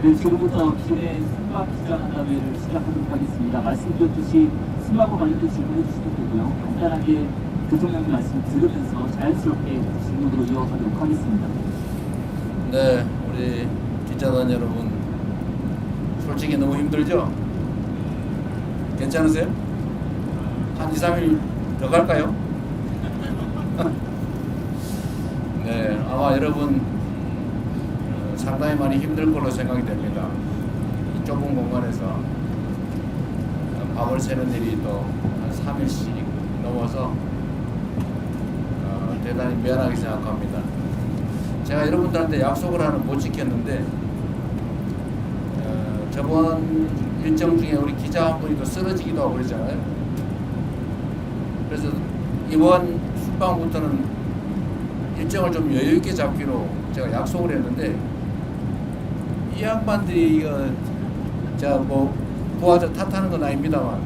네, 지금부터 기존의 순방 기자간담회를 시작하도록 하겠습니다. 말씀드렸듯이 순방과 관련된 질문해 주시면 되고요. 간단하게 대통령님 말씀 들으면서 자연스럽게 질문으로 이어가도록 하겠습니다. 네, 우리 기자단 여러분, 솔직히 너무 힘들죠? 괜찮으세요? 한 2, 3일 더 갈까요? 네, 아마 여러분 상당히 많이 힘들 걸로 생각이 됩니다. 이 좁은 공간에서 밥을 새는 일이 또 한 3일씩 넘어서 대단히 미안하게 생각합니다. 제가 여러분들한테 약속을 하나 못 지켰는데 저번 일정 중에 우리 기자 한 분이 또 쓰러지기도 하고 그러잖아요. 그래서 이번 순방부터는 일정을 좀 여유 있게 잡기로 제가 약속을 했는데 이 양반들이 이거 제가 뭐 부하자 탓하는 건 아닙니다만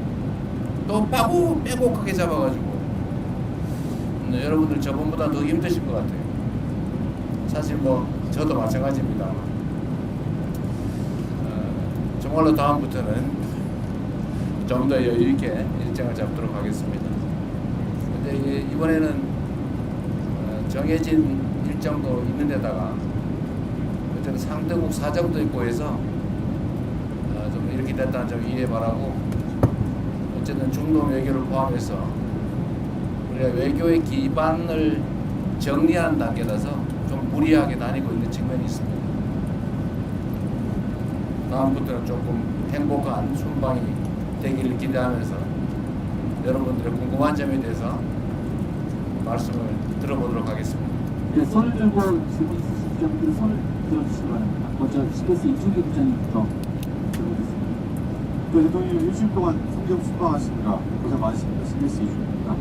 또 빼곡하게 잡아가지고 여러분들 저번보다 더 힘드실 것 같아요. 사실 뭐 저도 마찬가지입니다. 정말로 다음부터는 좀 더 여유 있게 일정을 잡도록 하겠습니다. 근데 이번에는 정해진 일정도 있는 데다가 어쨌든 상대국 사정도 있고 해서 좀 이렇게 됐다는 점 이해 바라고, 어쨌든 중동 외교를 포함해서 우리가 외교의 기반을 정리하는 단계라서 좀 무리하게 다니고 있는 측면이 있습니다. 다음부터는 조금 행복한 순방이 되기를 기대하면서 여러분들의 궁금한 점에 대해서 말씀을 들어보도록 하겠습니다. 네, 손을 들고 질문 있으신 분들은 손을 들어주시기 바랍니다. 먼저 CBS 이준기 부장님부터 들어보겠습니다. 대통령님 일주일 동안 성경 순방하시느라 고생 많으십니다. CBS 이준입니다.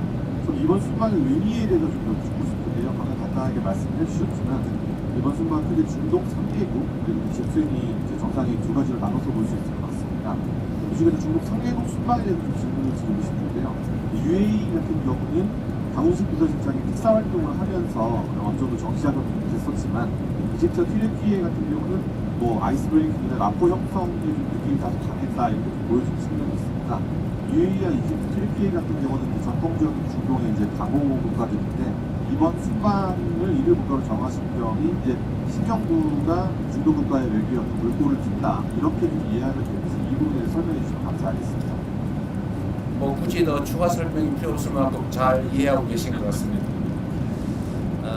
전 이번 순방의 의미에 대해서 좀 더 듣고 싶은데요. 방금 간단하게 말씀해 주셨지만 이번 순방 크게 중동 3개국 그리고 G20 정상회 두 가지로 나눠서 볼 수 있을 것 같습니다. 그 중에서 중동 3개국 순방에 대해서 좀 질문을 드리고 싶은데요. UAE 같은 경우는 강훈식 부서실장이 특사 활동을 하면서 어느 정도 정치자금이 됐었지만 이집트 튀르키예 같은 경우는 뭐 아이스브레이킹이나 라포 형성의 좀 느낌이 다소 강했다 이렇게 보여준 측면이 있습니다. UAE와 이집트 튀르키예 같은 경우는 전통적인 중동의 이제 강호 국가들인데 이번 순방을 이를 국가로 정하신 점이 이제 신정부가 중동 국가의 외교에 어떤 물꼬를 튼다 이렇게 좀 이해하면 되는지 이 부분에 대해서 설명해 주시면 감사하겠습니다. 뭐 굳이 더 추가 설명이 필요 없을 만큼 잘 이해하고 계신 것 같습니다.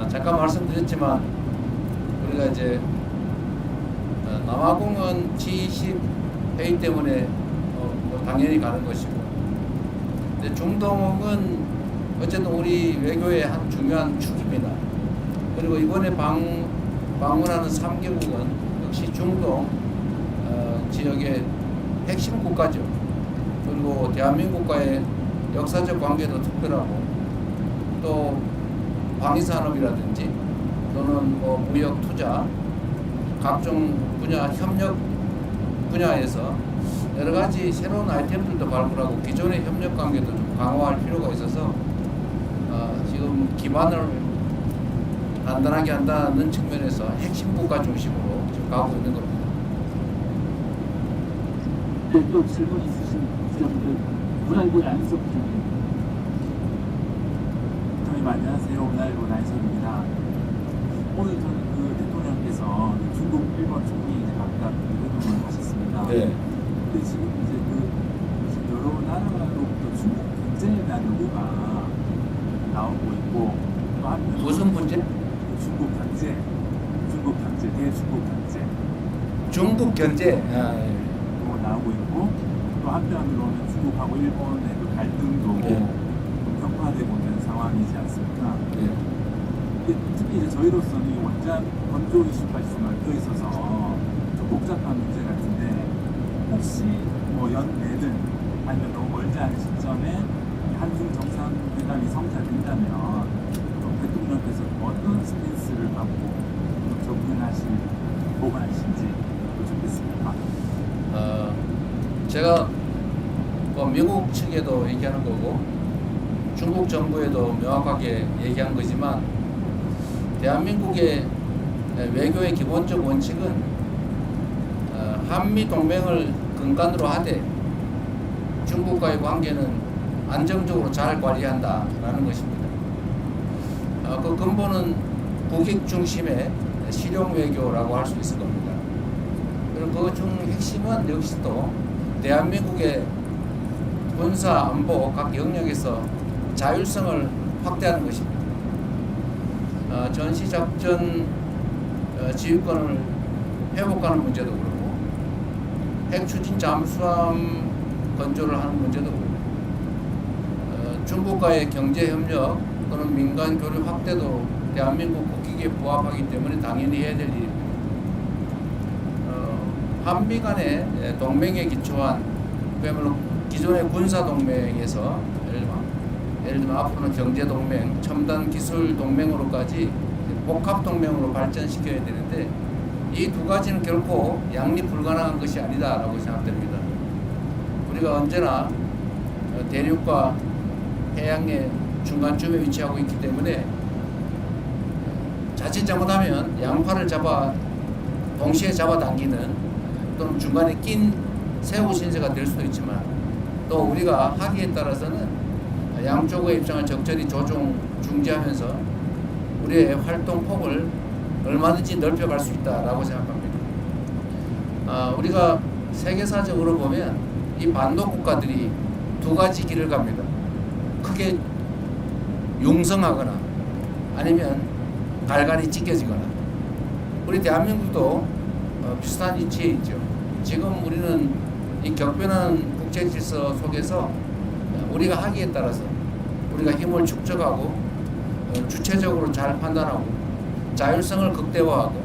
잠깐 말씀드렸지만 우리가 이제 남아공은 G20 회의 때문에 뭐 당연히 가는 것이고, 근데 중동은 어쨌든 우리 외교의 한 중요한 축입니다. 그리고 이번에 방문하는 3개국은 역시 중동 지역의 핵심 국가죠. 그리고 대한민국과의 역사적 관계도 특별하고, 또 방위산업이라든지 또는 뭐 무역 투자 각종 분야 협력 분야에서 여러 가지 새로운 아이템들도 발굴하고 기존의 협력 관계도 좀 강화할 필요가 있어서 지금 기반을 단단하게 한다는 측면에서 핵심 국가 중심으로 지금 가고 있는 겁니다. 네, 또 질문 있으신 기자분들 문화일보 안희석 부장님. 대통령님 안녕하세요. 문화일보 안희석입니다. 오늘 저는 그 대통령께서 중국, 일본 총리 이제 각각 회동을 하셨습니다. 네. 근데 지금 이제 지금 여러 나라로부터 중국 경제에 대한 요구가 나오고 있고, 또 한편 무슨 문제? 중국 경제, 대중국 경제 중국 경제. 뭐 나오고 있고, 또 한편으로는 중국하고 일본의 그 갈등도 네. 좀 격화되고 있는 상황이지 않습니까? 네. 특히 이제 저희로서는 이 원전 건조 이슈까지 좀 얽혀 있어서 좀 복잡한 문제 같은데, 혹시 뭐 연내든 아니면 너무 멀지 않은 시점에 한중 정상회담이 성사된다면 대통령께서 어떤 스탠스를 갖고 보관하실지 좋겠습니다. 제가 뭐 미국 측에도 얘기하는 거고 중국 정부에도 명확하게 얘기한 거지만, 대한민국의 외교의 기본적 원칙은 한미 동맹을 근간으로 하되 중국과의 관계는 안정적으로 잘 관리한다라는 것입니다. 그 근본은 국익 중심의 실용 외교라고 할 수 있을 겁니다. 그리고 그 중 핵심은 역시 또 대한민국의 군사 안보 각 영역에서 자율성을 확대하는 것입니다. 전시작전 지휘권을 회복하는 문제도 그렇고 핵 추진 잠수함 건조를 하는 문제도 그렇고 중국과의 경제 협력 또는 민간 교류 확대도 대한민국 국익에 부합하기 때문에 당연히 해야 될 일입니다. 한미 간의 동맹에 기초한 그야말로 기존의 군사 동맹에서 예를 들면 앞으로는 경제 동맹, 첨단 기술 동맹으로까지 복합 동맹으로 발전시켜야 되는데 이 두 가지는 결코 양립 불가능한 것이 아니다라고 생각됩니다. 우리가 언제나 대륙과 해양의 중간쯤에 위치하고 있기 때문에 자칫 잘못하면 양팔을 동시에 잡아당기는 또는 중간에 낀 새우 신세가 될 수도 있지만 또 우리가 하기에 따라서는 양쪽의 입장을 적절히 중지하면서 우리의 활동 폭을 얼마든지 넓혀갈 수 있다라고 생각합니다. 우리가 세계사적으로 보면 이 반도 국가들이 두 가지 길을 갑니다. 크게 융성하거나 아니면 갈갈이 찢겨지거나 우리 대한민국도 비슷한 위치에 있죠. 지금 우리는 이 격변한 국제 질서 속에서 우리가 하기에 따라서 우리가 힘을 축적하고 주체적으로 잘 판단하고 자율성을 극대화하고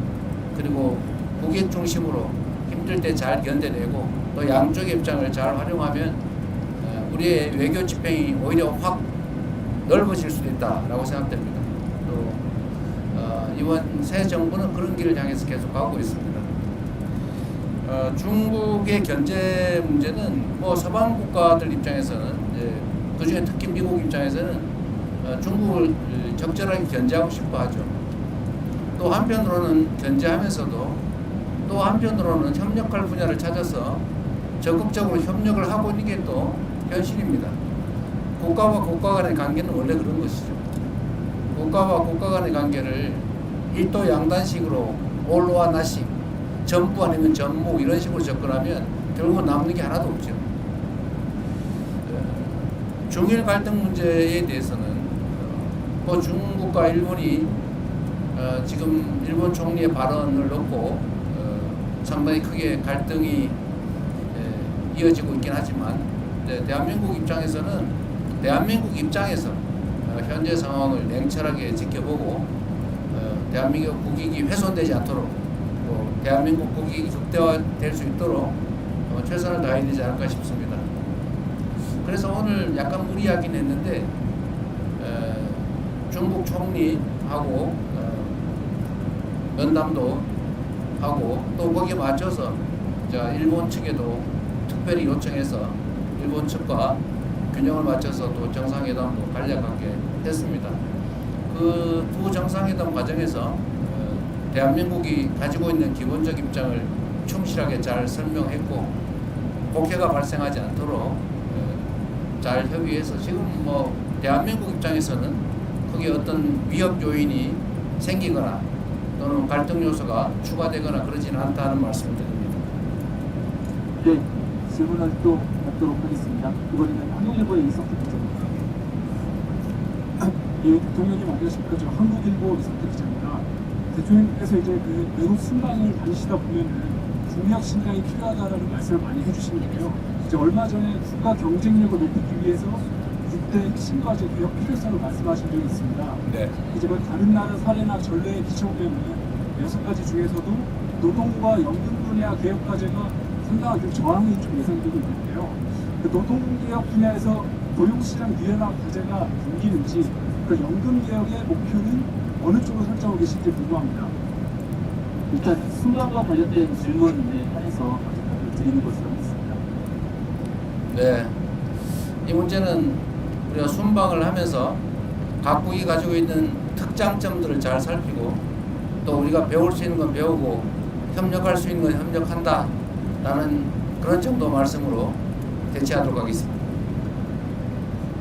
그리고 국익 중심으로 힘들 때 잘 견뎌내고 또 양쪽의 입장을 잘 활용하면 우리의 외교 지평이 오히려 확 넓어질 수도 있다라고 생각됩니다. 또 이번 새 정부는 그런 길을 향해서 계속 가고 있습니다. 중국의 견제 문제는 서방 국가들 입장에서는 그중에 특히 미국 입장에서는 중국을 적절하게 견제하고 싶어 하죠. 또 한편으로는 견제하면서도 또 한편으로는 협력할 분야를 찾아서 적극적으로 협력을 하고 있는 게 또 현실입니다. 국가와 국가 간의 관계는 원래 그런 것이죠. 국가와 국가 간의 관계를 일도 양단식으로 올로와 나식, 전부 아니면 전무 이런 식으로 접근하면 결국은 남는 게 하나도 없죠. 중일 갈등 문제에 대해서는 중국과 일본이 지금 일본 총리의 발언을 놓고 상당히 크게 갈등이 이어지고 있긴 하지만 대한민국 입장에서 현재 상황을 냉철하게 지켜보고 대한민국 국익이 훼손되지 않도록 대한민국 국익이 극대화될 수 있도록 최선을 다해야 되지 않을까 싶습니다. 그래서 오늘 약간 무리하긴 했는데 중국 총리하고 면담도 하고 또 거기에 맞춰서 일본 측에도 특별히 요청해서 일본 측과 균형을 맞춰서 또 정상회담도 간략하게 했습니다. 그 두 정상회담 과정에서 대한민국이 가지고 있는 기본적 입장을 충실하게 잘 설명했고 곡해가 발생하지 않도록 잘 협의해서 지금 대한민국 입장에서는 거기에 어떤 위협 요인이 생기거나 또는 갈등 요소가 추가되거나 그러지는 않다는 말씀을 드립니다. 네, 질문을 또 받도록 하겠습니다. 이번에는 한국일보의 이석기 기자입니다. 예, 대통령님 안녕하십니까. 저 한국일보 이석기 기자입니다. 대통령께서 이제 그 외국 순방을 다니시다 보면은 국력 신강이 필요하다라는 말씀을 많이 해주시는데요. 이제 얼마 전에 국가 경쟁력을 높이기 위해서 6대 핵심 과제 개혁 필요성을 말씀하신 적이 있습니다. 네. 이제 다른 나라 사례나 전례에 비춰보면 6가지 중에서도 노동과 연금 분야 개혁 과제가 상당하게 저항이 좀 예상되고 있는데요. 그 노동개혁 분야에서 고용시장 유연화 과제가 담기는지 그 연금 개혁의 목표는 어느 쪽으로 설정하고 계신지 궁금합니다. 일단 순방과 관련된 질문에 한해서 답변을 드리는 것으로 하겠습니다. 네. 이 문제는 우리가 순방을 하면서 각국이 가지고 있는 특장점들을 잘 살피고 또 우리가 배울 수 있는 건 배우고 협력할 수 있는 건 협력한다 나는 그런 정도 말씀으로 대체하도록 하겠습니다.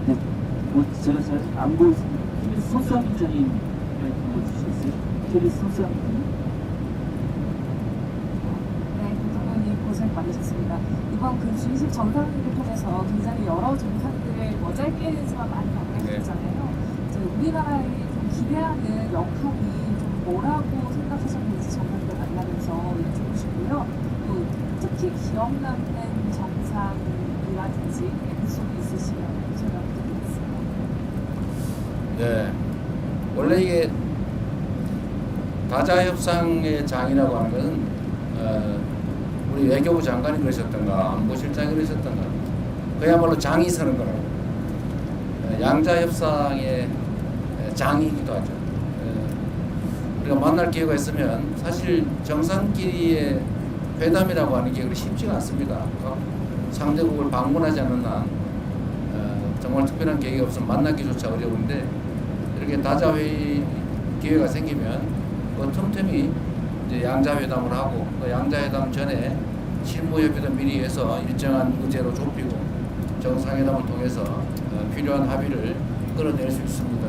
네, 뭐 제가 잘 안 보였습니다. KBS 손수환 기자님 한번 주시겠어요? KBS 손수환 기자님. 네, 대통령님 고생 많으셨습니다. 이번 그 G20 정상회의를 통해서 굉장히 여러 정상들을 뭐 짧게지만 많이 만나셨잖아요. 이제 우리나라에 좀 기대하는 역할이 좀 뭐라고 생각하셨는지 정상들 만나면서 여쭤보고 싶고요. 또 특히 기억 남는 정상이라든지 에피소드 있으시면 제가 부탁드리겠습니다. 네, 원래 이게 다자 협상의 장이라고 하는 것은 우리 외교부 장관이 그러셨던가 안보실장이 그러셨던가 그야말로 장이 서는 거라고. 양자 협상의 장이기도 하죠. 우리가 만날 기회가 있으면 사실 정상끼리의 회담이라고 하는 게 그리 쉽지가 않습니다. 상대국을 방문하지 않는 한 정말 특별한 계획이 없으면 만나기조차 어려운데 이렇게 다자회의 기회가 생기면 그 틈틈이 이제 양자회담을 하고 또 양자회담 전에 실무협의도 미리 해서 일정한 의제로 좁히고 정상회담을 통해서 필요한 합의를 끌어낼 수 있습니다.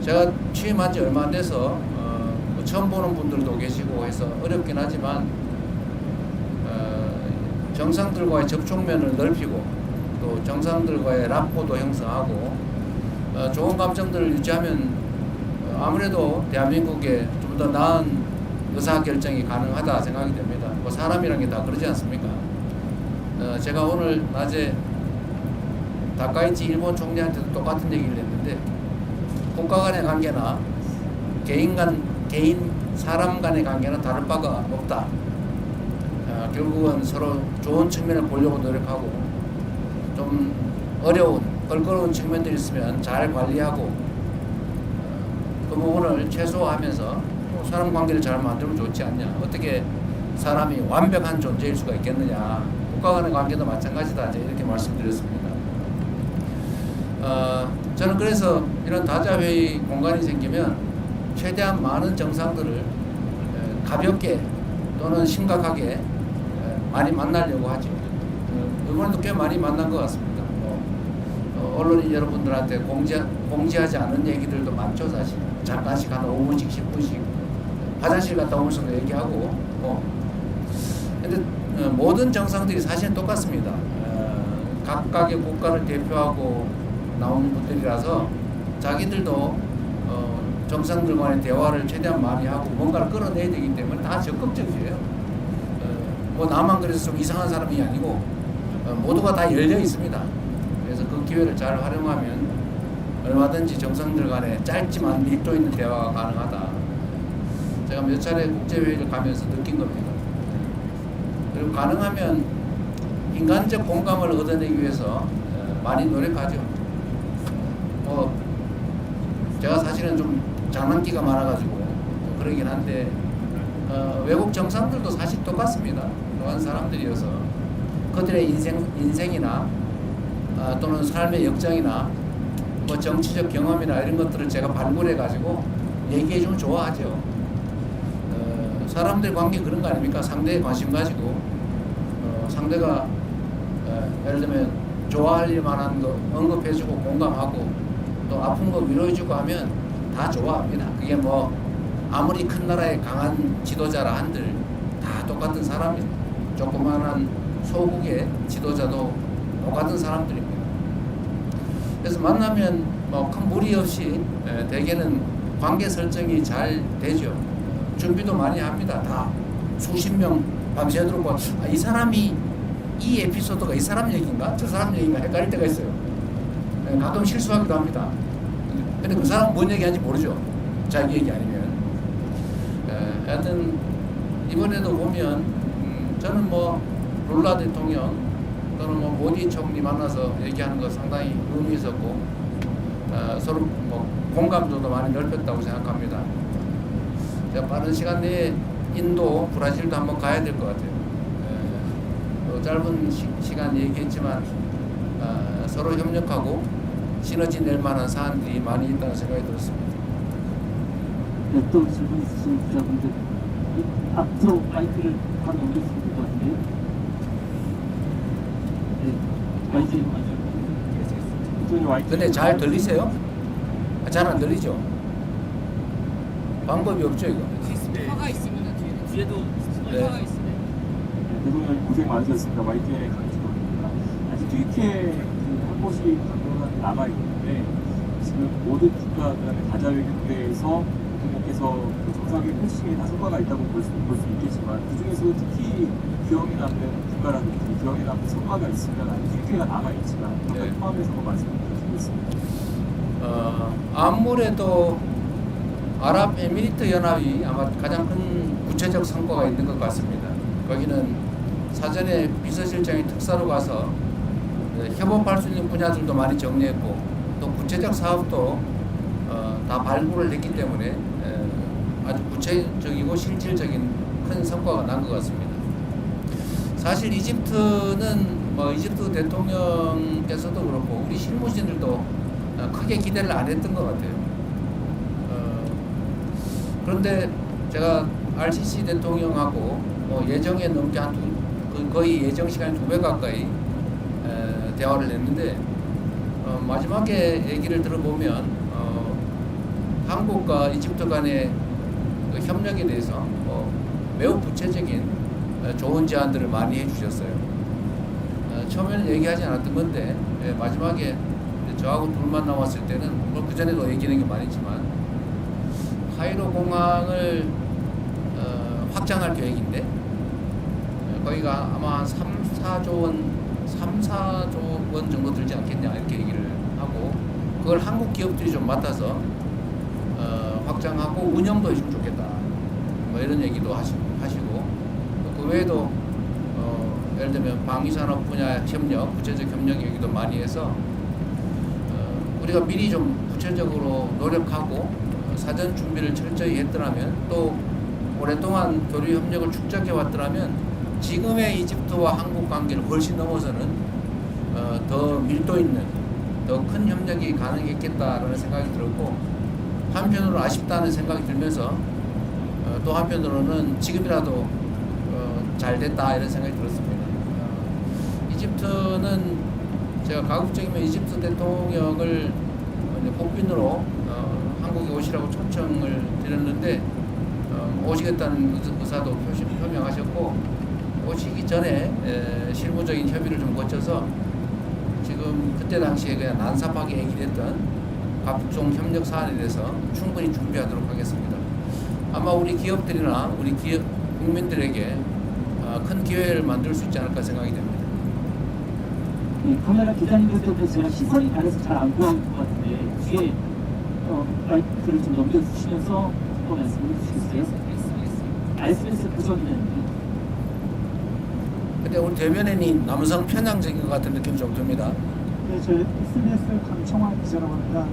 제가 취임한 지 얼마 안 돼서 뭐 처음 보는 분들도 계시고 해서 어렵긴 하지만 정상들과의 접촉면을 넓히고 또 정상들과의 라포도 형성하고 좋은 감정들을 유지하면 아무래도 대한민국에 좀 더 나은 의사결정이 가능하다 생각이 됩니다. 뭐 사람이란 게 다 그러지 않습니까? 제가 오늘 낮에 다카이치 일본 총리한테도 똑같은 얘기를 했는데 국가 간의 관계나 개인 사람 간의 관계는 다를 바가 없다. 결국은 서로 좋은 측면을 보려고 노력하고 좀 어려운 껄끄러운 측면들이 있으면 잘 관리하고 그 부분을 최소화하면서 사람 관계를 잘 만들면 좋지 않냐. 어떻게 사람이 완벽한 존재일 수가 있겠느냐. 국가 간의 관계도 마찬가지다. 이렇게 말씀드렸습니다. 저는 그래서 이런 다자회의 공간이 생기면 최대한 많은 정상들을 가볍게 또는 심각하게 많이 만나려고 하죠. 이번에도 꽤 많이 만난 것 같습니다. 언론인 여러분들한테 공지하지 않은 얘기들도 많죠, 사실. 잠깐씩 한 5분씩, 10분씩 화장실 갔다 오면서도 얘기하고. 근데 모든 정상들이 사실은 똑같습니다. 각각의 국가를 대표하고 나오는 분들이라서 자기들도 정상들 간의 대화를 최대한 많이 하고 뭔가를 끌어내야 되기 때문에 다 적극적이에요. 뭐 나만 그래서 좀 이상한 사람이 아니고 모두가 다 열려 있습니다. 그래서 그 기회를 잘 활용하면 얼마든지 정상들 간에 짧지만 밀도 있는 대화가 가능하다. 제가 몇 차례 국제회의를 가면서 느낀 겁니다. 그리고 가능하면 인간적 공감을 얻어내기 위해서 많이 노력하죠. 제가 사실은 좀 장난기가 많아가지고 그러긴 한데 외국 정상들도 사실 똑같습니다. 그런 사람들이어서 그들의 인생이나 또는 삶의 역정이나 뭐 정치적 경험이나 이런 것들을 제가 발굴해가지고 얘기해주면 좋아하죠. 사람들 관계 그런 거 아닙니까? 상대에 관심 가지고 상대가 예를 들면 좋아할 일 만한 거 언급해주고 공감하고 또 아픈 거 위로해주고 하면 다 좋아합니다. 그게 뭐 아무리 큰 나라의 강한 지도자라 한들 다 똑같은 사람입니다. 조그마한 소국의 지도자도 똑같은 사람들입니다. 그래서 만나면 뭐 큰 무리 없이 대개는 관계 설정이 잘 되죠. 준비도 많이 합니다. 다 수십 명 밤새도록 이 사람이 이 에피소드가 이 사람 얘기인가 저 사람 얘기인가 헷갈릴 때가 있어요. 가끔 실수하기도 합니다. 근데 그 사람은 뭔 얘기하는지 모르죠. 자기 얘기 아니면. 하여튼 이번에도 보면 저는 뭐 룰라 대통령 또는 뭐 모디 총리 만나서 얘기하는 거 상당히 의미 있었고 서로 뭐 공감도도 많이 넓혔다고 생각합니다. 제가 빠른 시간 내에 인도, 브라질도 한번 가야 될 것 같아요. 짧은 시간 얘기했지만 서로 협력하고 시너지 낼 만한 사안들이 많이 있다는 생각이 들었습니다. 네, 또 질문 있으신 기자분들. 앞으로 마이크를 바로 넘겼으면 될 것 같은데요. 네, 마이크 맞아요. 근데 잘 들리세요? 잘 안 들리죠? 방법이 없죠 이거. 스피커가 있으면 뒤에도 스피커가 네. 있으면 대통령 고생 많으셨습니다. YTN의 강지범입니다. 아직 뒤늦게 한 곳이 강도는 남아 있는데 지금 모든 국가 그다음에 가자회견대에서 대통령께서 그 정상회의 펼치기에 다 성과가 있다고 볼 수 있겠지만 그 중에서도 특히 기억에 남는 국가라든지 기억에 남는 성과가 있으면 아직 뒤늦게가 남아 있지만 그걸 네. 포함해서 말씀을 드리겠습니다. 아무래도 아랍에미리트 연합이 아마 가장 큰 구체적 성과가 있는 것 같습니다. 거기는 사전에 비서실장이 특사로 가서 협업할 수 있는 분야들도 많이 정리했고 또 구체적 사업도 다 발굴을 했기 때문에 아주 구체적이고 실질적인 큰 성과가 난 것 같습니다. 사실 이집트는 이집트 대통령께서도 그렇고 우리 실무진들도 크게 기대를 안 했던 것 같아요. 그런데 제가 RCC 대통령하고 예정에 넘게 거의 예정 시간 2배 가까이 대화를 했는데 마지막에 얘기를 들어보면 한국과 이집트 간의 그 협력에 대해서 매우 구체적인 좋은 제안들을 많이 해주셨어요. 처음에는 얘기하지 않았던 건데 마지막에 저하고 둘만 나왔을 때는 그 전에도 얘기하는 게 많이 있지만 카이로 공항을 확장할 계획인데 거기가 아마 한 3-4조 원 정도 들지 않겠냐 이렇게 얘기를 하고 그걸 한국 기업들이 좀 맡아서 확장하고 운영도 해주면 좋겠다 이런 얘기도 하시고 그 외에도 예를 들면 방위산업 분야 협력, 구체적 협력 얘기도 많이 해서 우리가 미리 좀 구체적으로 노력하고 사전 준비를 철저히 했더라면 또 오랫동안 교류 협력을 축적해 왔더라면 지금의 이집트와 한국 관계를 훨씬 넘어서는 더 밀도 있는 더 큰 협력이 가능했겠다라는 생각이 들었고 한편으로 아쉽다는 생각이 들면서 또 한편으로는 지금이라도 잘 됐다 이런 생각이 들었습니다. 이집트는 제가 가급적이면 이집트 대통령을 폭빈으로 한국에 오시라고 초청을 드렸는데 오시겠다는 의사도 표명하셨고 오시기 전에 실무적인 협의를 좀 거쳐서 지금 그때 당시에 그냥 난삽하게 얘기했던 각종 협력 사안에 대해서 충분히 준비하도록 하겠습니다. 아마 우리 기업들이나 우리 국민들에게 큰 기회를 만들 수 있지 않을까 생각이 됩니다. 네, 카메라 기자님들 때문에 제가 시선이 가려서 잘 안 보이는 것 같은데 뒤에 마이크를 좀 넘겨주시면서 한번 말씀해 주시겠어요? SBS 부서는 근데 우리 대변인이 남성 편향적인 것 같은 느낌이 좀 듭니다. 네, 저 SBS 강청환 기자라고 합니다.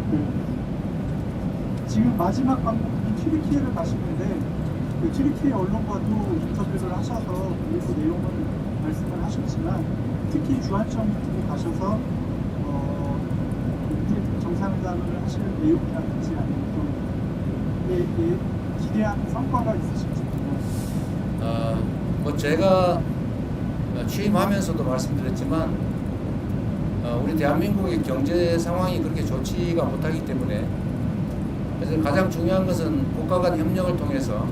지금 마지막 방법은 튀르키예를 가시는데 튀르키예 언론과도 인터뷰를 하셔서 일부 내용을 말씀을 하셨지만 특히 주한점 등에 가셔서 정상회담을 하실 내용이라든지 아니면 또 기대하는 성과가 있으실지 제가 취임하면서도 말씀드렸지만 우리 대한민국의 경제 상황이 그렇게 좋지가 못하기 때문에 그래서 가장 중요한 것은 국가 간 협력을 통해서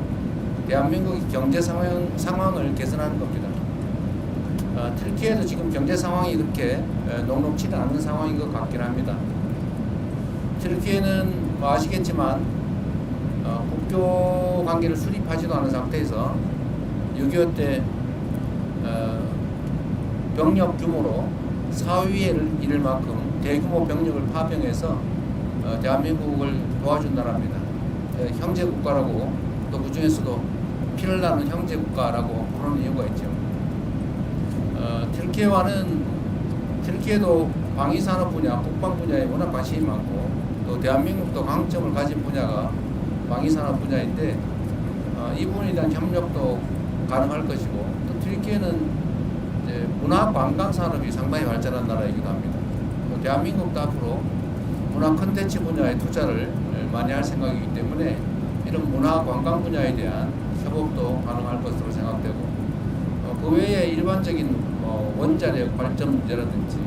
대한민국의 경제 상황을 개선하는 겁니다. 튀르키예도 지금 경제 상황이 그렇게 녹록치는 않은 상황인 것 같긴 합니다. 튀르키예는 아시겠지만 국교 관계를 수립하지도 않은 상태에서 6.25 때 병력 규모로 사위를 이를 만큼 대규모 병력을 파병해서 대한민국을 도와준 나라입니다. 형제 국가라고 또 그 중에서도 피를 나는 형제 국가라고 부르는 이유가 있죠. 튀르키예도 방위산업 분야, 국방 분야에 워낙 관심이 많고 또 대한민국도 강점을 가진 분야가 방위산업 분야인데 이 부분에 대한 협력도 가능할 것이고 또 튀르키예는 이제 문화 관광 산업이 상당히 발전한 나라이기도 합니다. 또 대한민국도 앞으로 문화 콘텐츠 분야에 투자를 많이 할 생각이기 때문에 이런 문화 관광 분야에 대한 협업도 가능할 것으로 생각되고 그 외에 일반적인 원자력 발전 문제라든지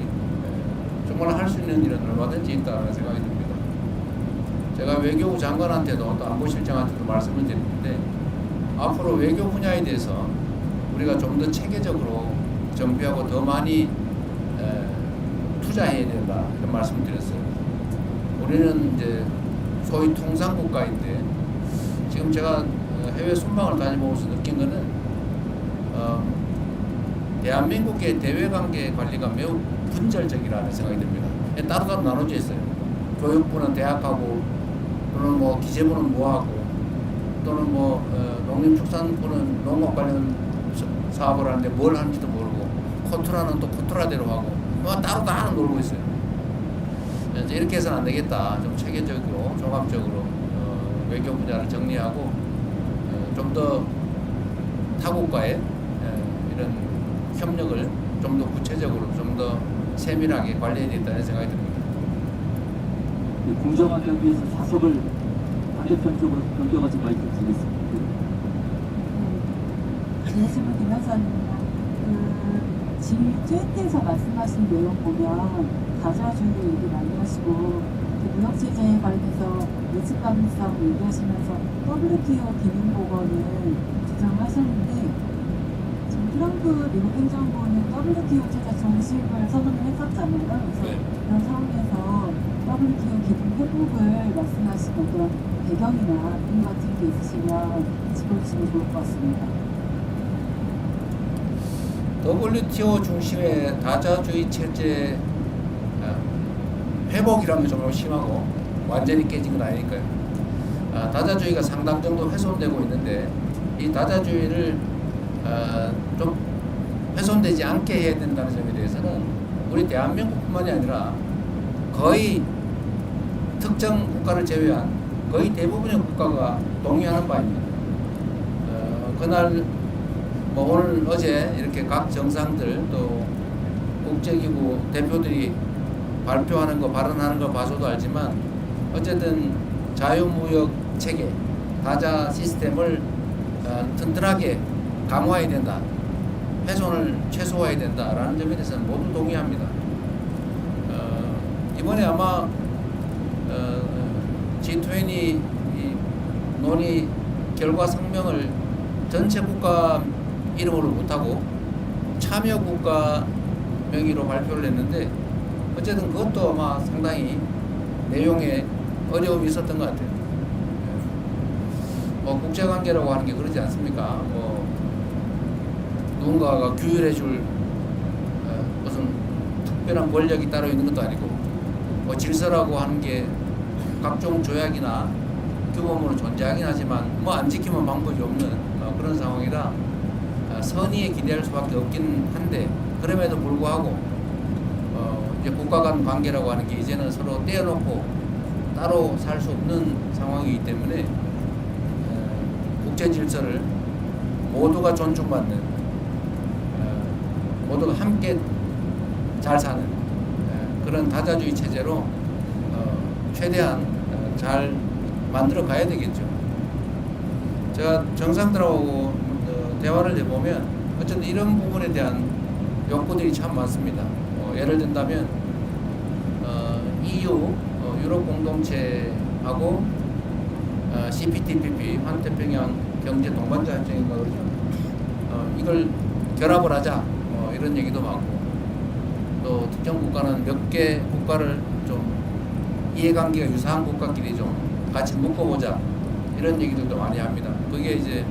정말 할 수 있는 일은 얼마든지 있다는 생각이 듭니다. 제가 외교부 장관한테도 또 안보실장한테도 말씀을 드렸는데 앞으로 외교 분야에 대해서 우리가 좀 더 체계적으로 정비하고 더 많이 투자해야 된다 이런 말씀을 드렸어요. 우리는 이제 소위 통상국가인데 지금 제가 해외 순방을 다녀보면서 느낀 거는 대한민국의 대외관계 관리가 매우 분절적이라는 생각이 듭니다. 따로따로 나눠져 있어요. 교육부는 대학하고 또는 뭐 기재부는 뭐하고 또는 뭐 농림축산부는 농업 관련 사업을 하는데 뭘 하는지도 모르고 코트라는 또 코트라대로 하고 뭐 따로 다 놀고 있어요. 이렇게 해서는 안 되겠다. 좀 체계적으로 종합적으로 외교 분야를 정리하고 좀 더 타국과의 이런 협력을 좀 더 구체적으로 좀 더 세밀하게 관리해야 된다는 생각이 듭니다. 공정하게 하기 위해서 좌석을 반대편 쪽으로 변경하지 마이크 드리겠습니다. 진심은 김현선입니다. G20에서 말씀하신 내용 보면 다자주의 얘기 많이 하시고 무역체제에 관련해서 예측 가능성 얘기하시면서 WTO 기능보건을 주장하셨는데 지금 트럼프 미국 행정부는 WTO 체제 정식을 선언을 했었잖아요. 그래서 그런 상황에서 WTO 기능 회복을 말씀하신 어떤 배경이나 이유 같은 게 있으시면 짚어주시면 좋을 것 같습니다. WTO 중심의 다자주의 체제 회복이라면 좀 심하고 완전히 깨진 건 아니니까요. 다자주의가 상당 정도 훼손되고 있는데 이 다자주의를 좀 훼손되지 않게 해야 된다는 점에 대해서는 우리 대한민국뿐만이 아니라 거의 특정 국가를 제외한 거의 대부분의 국가가 동의하는 바입니다. 그날 뭐 오늘 어제 이렇게 각 정상들 또 국제기구 대표들이 발표하는 거 발언하는 거 봐서도 알지만 어쨌든 자유무역 체계 다자 시스템을 튼튼하게 강화해야 된다, 훼손을 최소화해야 된다라는 점에 대해서는 모두 동의합니다. 이번에 아마 G20 논의 결과 성명을 전체 국가 이름으로 못하고 참여 국가 명의로 발표를 했는데 어쨌든 그것도 아마 상당히 내용에 어려움이 있었던 것 같아요. 뭐 국제관계라고 하는 게 그러지 않습니까? 뭐 누군가가 규율해줄 무슨 특별한 권력이 따로 있는 것도 아니고 뭐 질서라고 하는 게 각종 조약이나 규범으로 존재하긴 하지만 뭐 안 지키면 방법이 없는 그런 상황이라 선의에 기대할 수밖에 없긴 한데 그럼에도 불구하고 이제 국가 간 관계라고 하는 게 이제는 서로 떼어놓고 따로 살 수 없는 상황이기 때문에 국제 질서를 모두가 존중받는 모두가 함께 잘 사는 그런 다자주의 체제로 최대한 잘 만들어 가야 되겠죠. 제가 정상들하고 대화를 해보면 어쨌든 이런 부분에 대한 욕구들이 참 많습니다. 예를 든다면 EU 유럽 공동체하고 CPTPP 환태평양 경제 동반자 협정인가 그러죠. 이걸 결합을 하자 이런 얘기도 많고 또 특정 국가는 몇 개 국가를 좀 이해관계가 유사한 국가끼리 좀 같이 묶어보자 이런 얘기들도 많이 합니다. 그게 이제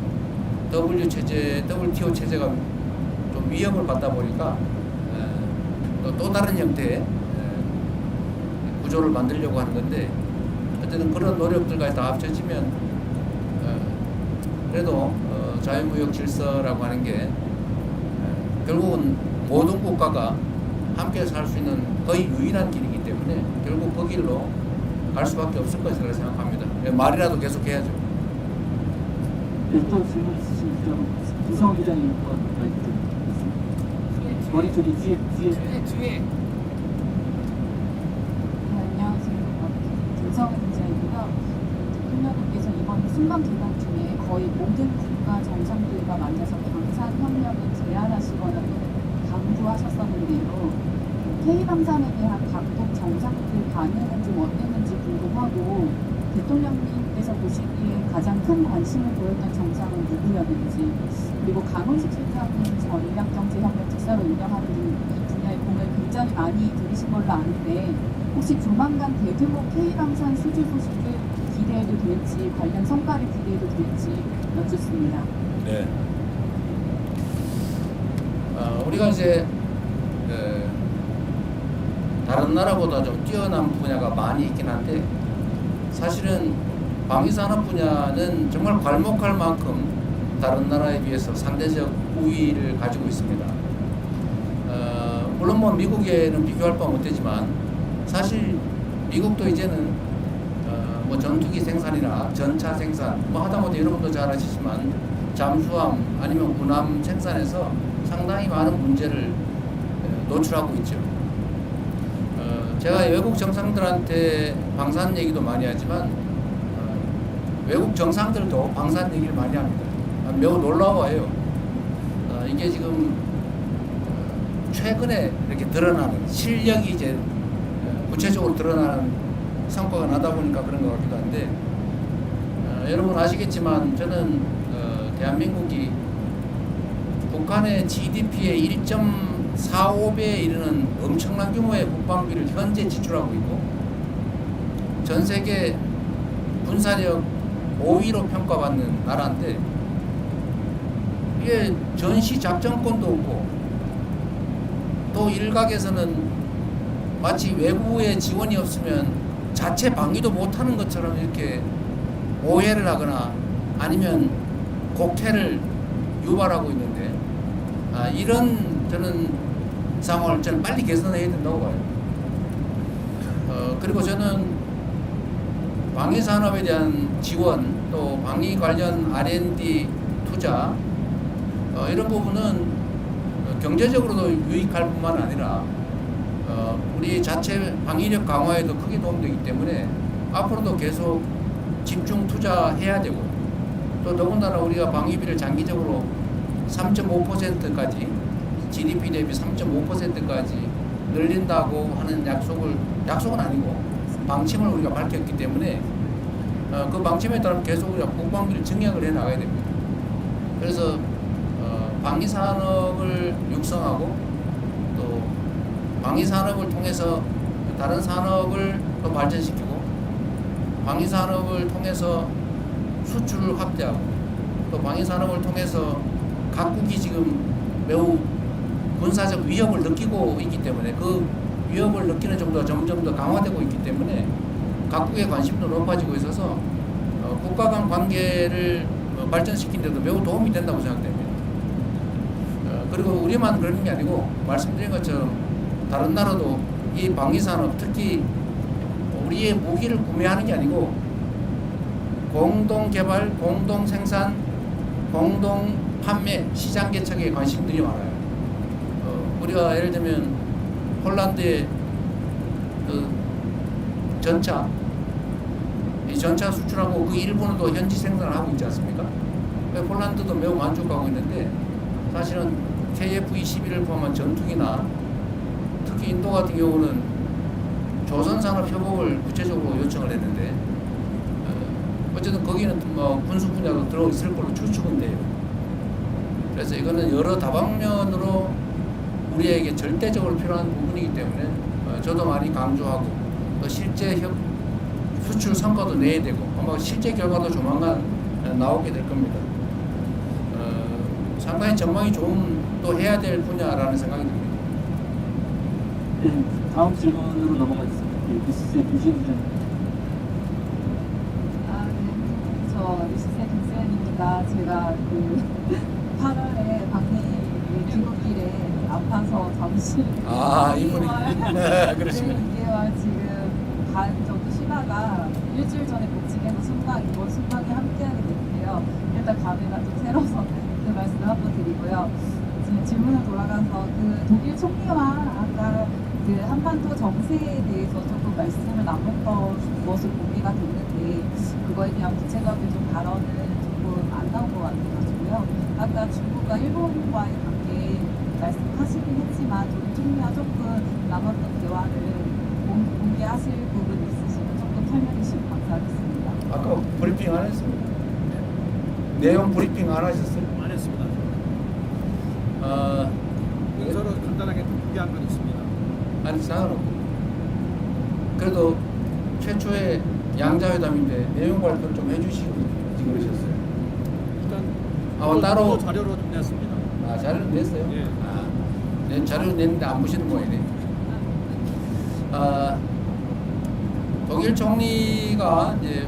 WTO 체제가 좀 위협을 받다 보니까 또 다른 형태의 구조를 만들려고 하는 건데 어쨌든 그런 노력들까지 다 합쳐지면 그래도 자유무역 질서라고 하는 게 결국은 모든 국가가 함께 살 수 있는 거의 유일한 길이기 때문에 결국 그 길로 갈 수밖에 없을 것이라고 생각합니다. 말이라도 계속 해야죠. 네, 또 질문 있으신 분 이성훈 기자님 마이크 드리겠습니다. 머리 쪽이 뒤에 뒤에 안녕하세요. 김성은 기자이고요. 대통령님께서 이번 순방 기간 중에 거의 모든 국가 정상들과 만나서 방산협력을 제안하시거나 또는 강구하셨었는데요. K방산에 대한 각국 정상들 반응은 좀 어땠는지 궁금하고 대통령님께서 보시기에 가장 큰 관심을 보였던 정상은 누구였는지, 그리고 강훈식 실장님 전략경제협력 특사로 운영하는 이 분야의 공을 굉장히 많이 들이신 걸로 아는데 혹시 조만간 대규모 K방산 수주 소식을 기대해도 될지, 관련 성과를 기대해도 될지 여쭙습니다. 네. 우리가 이제 다른 나라보다 좀 뛰어난 분야가 많이 있긴 한데 사실은 방위산업 분야는 정말 괄목할 만큼 다른 나라에 비해서 상대적 우위를 가지고 있습니다. 물론 뭐 미국에는 비교할 바 못되지만 사실 미국도 이제는 뭐 전투기 생산이나 전차 생산, 뭐 하다못해 여러분도 잘 아시지만 잠수함 아니면 군함 생산에서 상당히 많은 문제를 노출하고 있죠. 제가 외국 정상들한테 방산 얘기도 많이 하지만 외국 정상들도 방산 얘기를 많이 합니다. 매우 놀라워요. 이게 지금 최근에 이렇게 드러나는 실력이 이제 구체적으로 드러나는 성과가 나다 보니까 그런 것 같기도 한데 여러분 아시겠지만 저는 대한민국이 북한의 GDP의 1.45배에 이르는 엄청난 규모의 국방비를 현재 지출하고 있고 전 세계 군사력 5위로 평가받는 나라인데 이게 전시 작전권도 없고 또 일각에서는 마치 외부의 지원이 없으면 자체 방위도 못하는 것처럼 이렇게 오해를 하거나 아니면 곡해를 유발하고 있는데 이런 저는 상황을 저는 빨리 개선해야 된다고 봐요. 그리고 저는 방위 산업에 대한 지원 또 방위 관련 R&D 투자 이런 부분은 경제적으로도 유익할 뿐만 아니라 우리 자체 방위력 강화에도 크게 도움되기 때문에 앞으로도 계속 집중 투자해야 되고 또 더군다나 우리가 방위비를 장기적으로 3.5%까지 GDP 대비 3.5%까지 늘린다고 하는 약속은 아니고 방침을 우리가 밝혔기 때문에 그 방침에 따라 계속 우리가 국방비를 증액을 해 나가야 됩니다. 그래서 방위 산업을 육성하고 또 방위 산업을 통해서 다른 산업을 더 발전시키고 방위 산업을 통해서 수출을 확대하고 또 방위 산업을 통해서 각국이 지금 매우 군사적 위협을 느끼고 있기 때문에 그 위협을 느끼는 정도가 점점 더 강화되고 있기 때문에 각국의 관심도 높아지고 있어서 국가 간 관계를 발전시키는 데도 매우 도움이 된다고 생각됩니다. 그리고 우리만 그러는 게 아니고 말씀드린 것처럼 다른 나라도 이 방위산업 특히 우리의 무기를 구매하는 게 아니고 공동 개발, 공동 생산, 공동 판매, 시장 개척에 관심들이 많아요. 우리가 예를 들면 폴란드의 그 전차, 이 전차 수출하고 그 일본도 현지 생산을 하고 있지 않습니까? 폴란드도 매우 만족하고 있는데 사실은 KF-21을 포함한 전투기나 특히 인도 같은 경우는 조선산업협업을 구체적으로 요청을 했는데 어쨌든 거기는 뭐 군수 분야로 들어있을 걸로 추측은 돼요. 그래서 이거는 여러 다방면으로 우리에게 절대적으로 필요한 부분이기 때문에 저도 많이 강조하고 또 실제 수출 성과도 내야 되고 아마 실제 결과도 조만간 나오게 될 겁니다. 상당히 전망이 좋은 또 해야 될 분야라는 생각이 듭니다. 네, 다음 질문으로 넘어가겠습니다. 뉴스의 김시현 저 뉴스의 김세연입니다. 제가 그 8월에 방미 귀국길에 아파서 잠시 이분이 그러시면 2개월 지금 반 정도 쉬다가 일주일 전에 복직해서 이번 순방에 함께하게 됐는데요. 일단 감회가 좀 새로워서 그 말씀을 한번 드리고요. 지금 질문을 돌아가서 그 독일 총리와 아까 그 한반도 정세에 대해서 조금 말씀을 나눴던 것을 공개가 됐는데 그 그거에 대한 구체적인 발언은 조금 안 나온 것 같아가지고요. 아까 중국과 일본과의 관계 말씀하시긴 했지만 좀 총리와 조금 남았던 대화를 공개하실 부분이 있으시면 조금 설명해 주시면 감사하겠습니다. 아까 브리핑 안 했어요. 내용 브리핑 안 하셨어요? 안 했습니다. 문서로 간단하게 공개한 건 있습니다. 아니 상관없고 그래도 최초의 양자회담인데 내용 발표 좀 해주시고 그러셨어요. 일단 따로 자료로 좀 냈습니다. 자료를 냈어요? 예. 네, 자료를 냈는데 안 보시는 모양이네. 독일 총리가 이제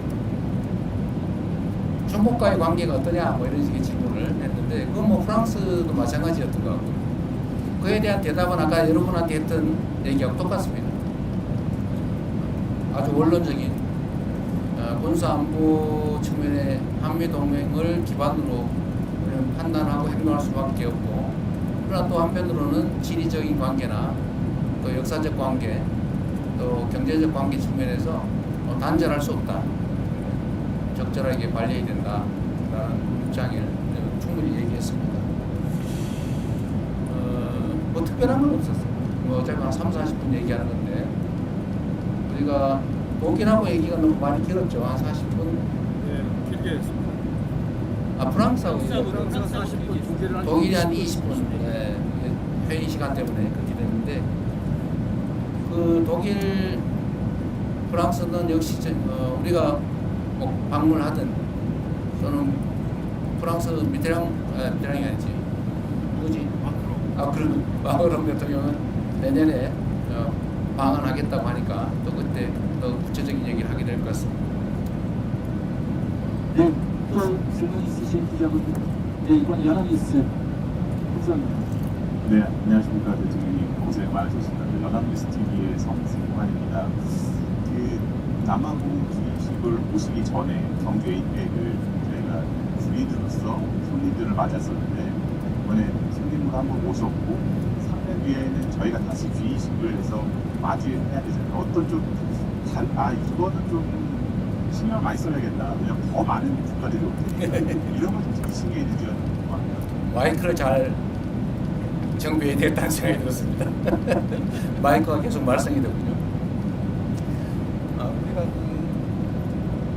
중국과의 관계가 어떠냐 뭐 이런 식의 질문을 했는데 그건 뭐 프랑스도 마찬가지였던 것 같고 그에 대한 대답은 아까 여러분한테 했던 얘기하고 똑같습니다. 아주 원론적인 군사안보 측면의 한미동맹을 기반으로 우리는 판단하고 행동할 수밖에 없고 그러나 또 한편으로는 지리적인 관계나 또 역사적 관계 또 경제적 관계 측면에서 단절할 수 없다. 적절하게 관리해야 된다라는 입장을 충분히 얘기했습니다. 뭐 특별한 건 없었어요. 뭐 어차피 한 3, 40분 얘기하는 건데 우리가 독일하고 얘기가 너무 많이 길었죠. 한 40분. 네, 길게 했습니다. 프랑스하고 프랑스가 40분, 독일이 한 20분. 네, 회의 시간 때문에 그렇게 됐는데 그 독일 프랑스는 역시 우리가 뭐 방문하든 또는 프랑스 미테랑이 아니지 누구지? 마크롱 대통령은 내년에 방한하겠다고 하니까 또 그때 더 구체적인 얘기를 하게 될 것 같습니다. 네, 또 질문 있으신 기자분들, 네, 이번 연합뉴스 감사합니다. 네, 안녕하십니까. 대통령님 고생 많으셨습니다. 연합뉴스 TV의 성승환입니다. 그 남아공 주식을 오시기 전에 경주 에이펙을 저희가 주인으로서 손님들을 맞았었는데 이번에 손님으로 한번 모셨고 3년 뒤에는 저희가 다시 주의식을 해서 맞이해야 되잖아요. 어떤 좀 이거는 좀 신경 많이 써야겠다. 그냥 더 많은 국가들이 오니까 이런 걸좀 신경이 느껴지는 것 같아요. 마이크를 잘 정비해야 되겠다는 생각이 들었습니다. 마이크가 계속 말썽이 되군요. 우리가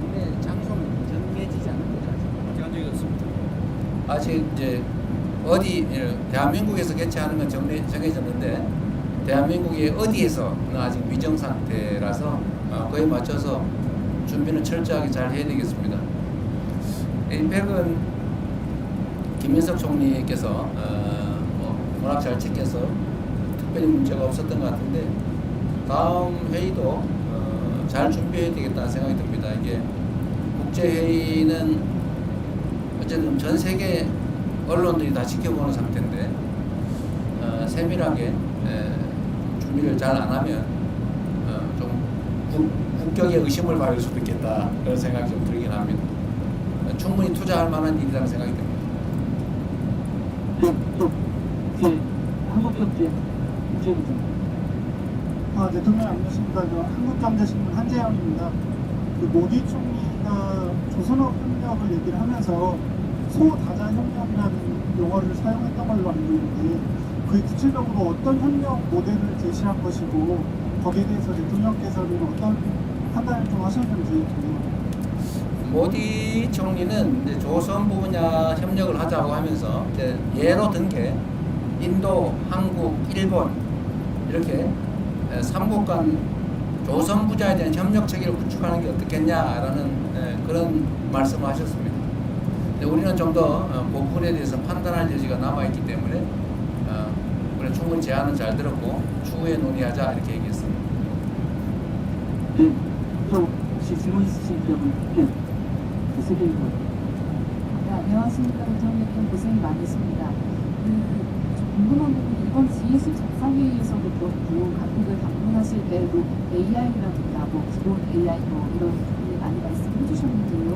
국내 장소는 정해지지 않은 거죠. 아직 안 정해졌습니다. 아직 이제 어디 대한민국에서 개최하는 건 정해졌는데 대한민국의 어디에서는 아직 미정 상태라서 그에 맞춰서 준비는 철저하게 잘 해야 되겠습니다. 에이펙은 김민석 총리께서 워낙 잘 챙겨서 특별히 문제가 없었던 것 같은데 다음 회의도 잘 준비해야 되겠다는 생각이 듭니다. 이게 국제회의는 어쨌든 전 세계 언론들이 다 지켜보는 상태인데 세밀하게 준비를 잘 안 하면 좀 국격에 의심을 받을 수도 있겠다 그런 생각이 좀 들긴 합니다. 충분히 투자할 만한 일이라는 생각이 듭니다. 네, 또 한국경제 이재부장. 대통령 안녕하십니까. 한국경제신문 한재영입니다. 그 모디 총리가 조선업 협력을 얘기를 하면서 소다자 협력이라는 용어를 사용했던 걸로 알고 있는데 그게 구체적으로 어떤 협력 모델을 제시한 것이고 거기에 대해서 대통령께서는 어떤 판단을 좀 하셨는지 궁금합니다. 모디 총리는 이제 조선부 분야 협력을 하자고 하면서 이제 예로 든 게 인도, 한국, 일본 이렇게 3국 간 조선 분야에 대한 협력 체계를 구축하는 게 어떻겠냐라는 그런 말씀을 하셨습니다. 근데 우리는 좀 더 그 부분에 대해서 판단할 여지가 남아 있기 때문에 그래 충분히 제안은 잘 들었고 추후에 논의하자 이렇게 얘기했습니다. 네, 또 혹시 질문 있으신 기자분, 네, 세계일보. 네, 안녕하십니까. 대통령 고생 많으십니다. 좀 궁금한 부분이 이번 G20 정상회의에서도 그렇고 각국을 방문하실 때 AI라든가 기본 AI 이런 부분을 많이 말씀해 주셨는데요.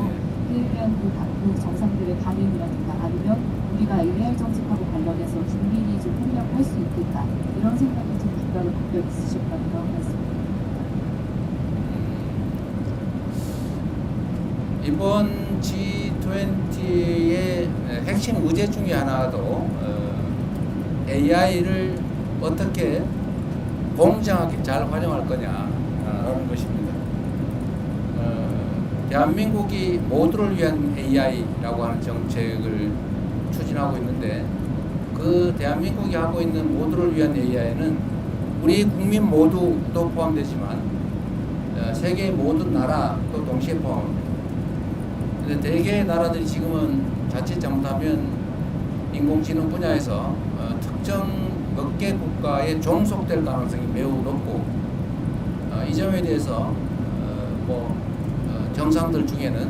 그에 대한 각국 정상들의 반응이라든가 아니면 우리가 AI 정책하고 관련해서 긴밀히 좀 협력할 수 있겠다 이런 생각이 좀 국가를 갖고 있으셨다는 말씀입니다. 이번 G20의 핵심 의제 중에 하나도 AI를 어떻게 공정하게 잘 활용할 거냐라는 것입니다. 대한민국이 모두를 위한 AI라고 하는 정책을 추진하고 있는데 그 대한민국이 하고 있는 모두를 위한 AI는 우리 국민 모두도 포함되지만 세계의 모든 나라도 동시에 포함합니다. 근데 대개의 나라들이 지금은 자칫 잘못하면 인공지능 분야에서 특정 몇 개 국가에 종속될 가능성이 매우 높고 이 점에 대해서 정상들 중에는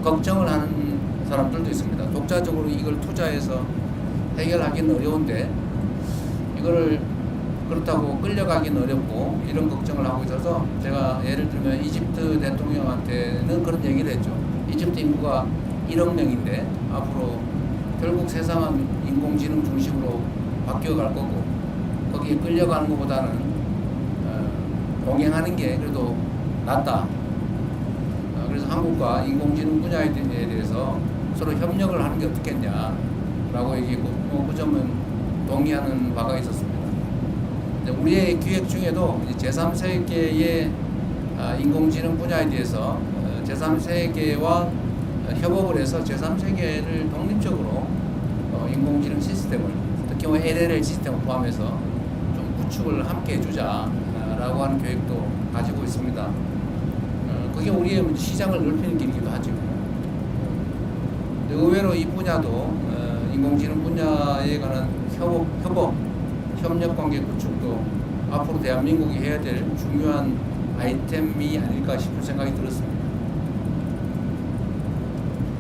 걱정을 하는 사람들도 있습니다. 독자적으로 이걸 투자해서 해결하기는 어려운데 이거를 그렇다고 끌려가기는 어렵고 이런 걱정을 하고 있어서 제가 예를 들면 이집트 대통령한테는 그런 얘기를 했죠. 이집트 인구가 1억 명인데 앞으로 결국 세상은 인공지능 중심으로 바뀌어갈 거고 거기에 끌려가는 것보다는 동행하는 게 그래도 낫다. 그래서 한국과 인공지능 분야에 대해서 서로 협력을 하는 게 어떻겠냐라고 얘기했고 그 점은 동의하는 바가 있었습니다. 우리의 기획 중에도 제3세계의 인공지능 분야에 대해서 제3세계와 협업을 해서 제3세계를 독립적으로 인공지능 시스템을 특히 LLL 시스템을 포함해서 좀 구축을 함께 해주자라고 하는 계획도 가지고 있습니다. 그게 우리의 시장을 넓히는 길이기도 하죠. 의외로 이 분야도 인공지능 분야에 관한 협력 관계 구축도 앞으로 대한민국이 해야 될 중요한 아이템이 아닐까 싶은 생각이 들었습니다.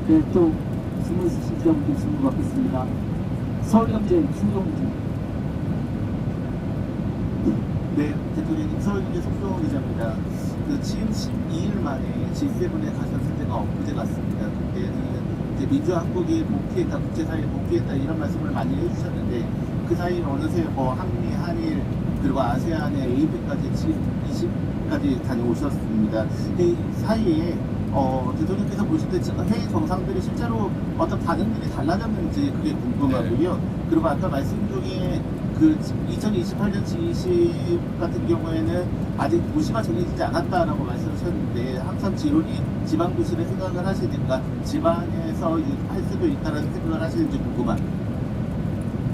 네, 또 질문 있으신 분들 질문 받겠습니다. 서울경제 송정훈 네, 대통령님 서울경제 송정훈 기자입니다. 지금 12일 만에 G7에 가셨을 때가 엊그제 같습니다. 그때는 이제 민주화 한국이 복귀했다, 국제사회에 복귀했다 이런 말씀을 많이 해주셨는데 그 사이에 어느새 한미, 한일 그리고 아세안의 APEC까지 G20까지 다녀오셨습니다. 이 사이에 대통령께서 보실 때 회의 정상들이 실제로 어떤 반응들이 달라졌는지 그게 궁금하고요. 그리고 아까 말씀 중에 그 2028년 G20 같은 경우에는 아직 도시가 정해지지 않았다라고 말씀하셨는데 항상 지방 도시를 생각을 하시니까 지방에서 할 수도 있다는 생각을 하시는지 궁금합니다.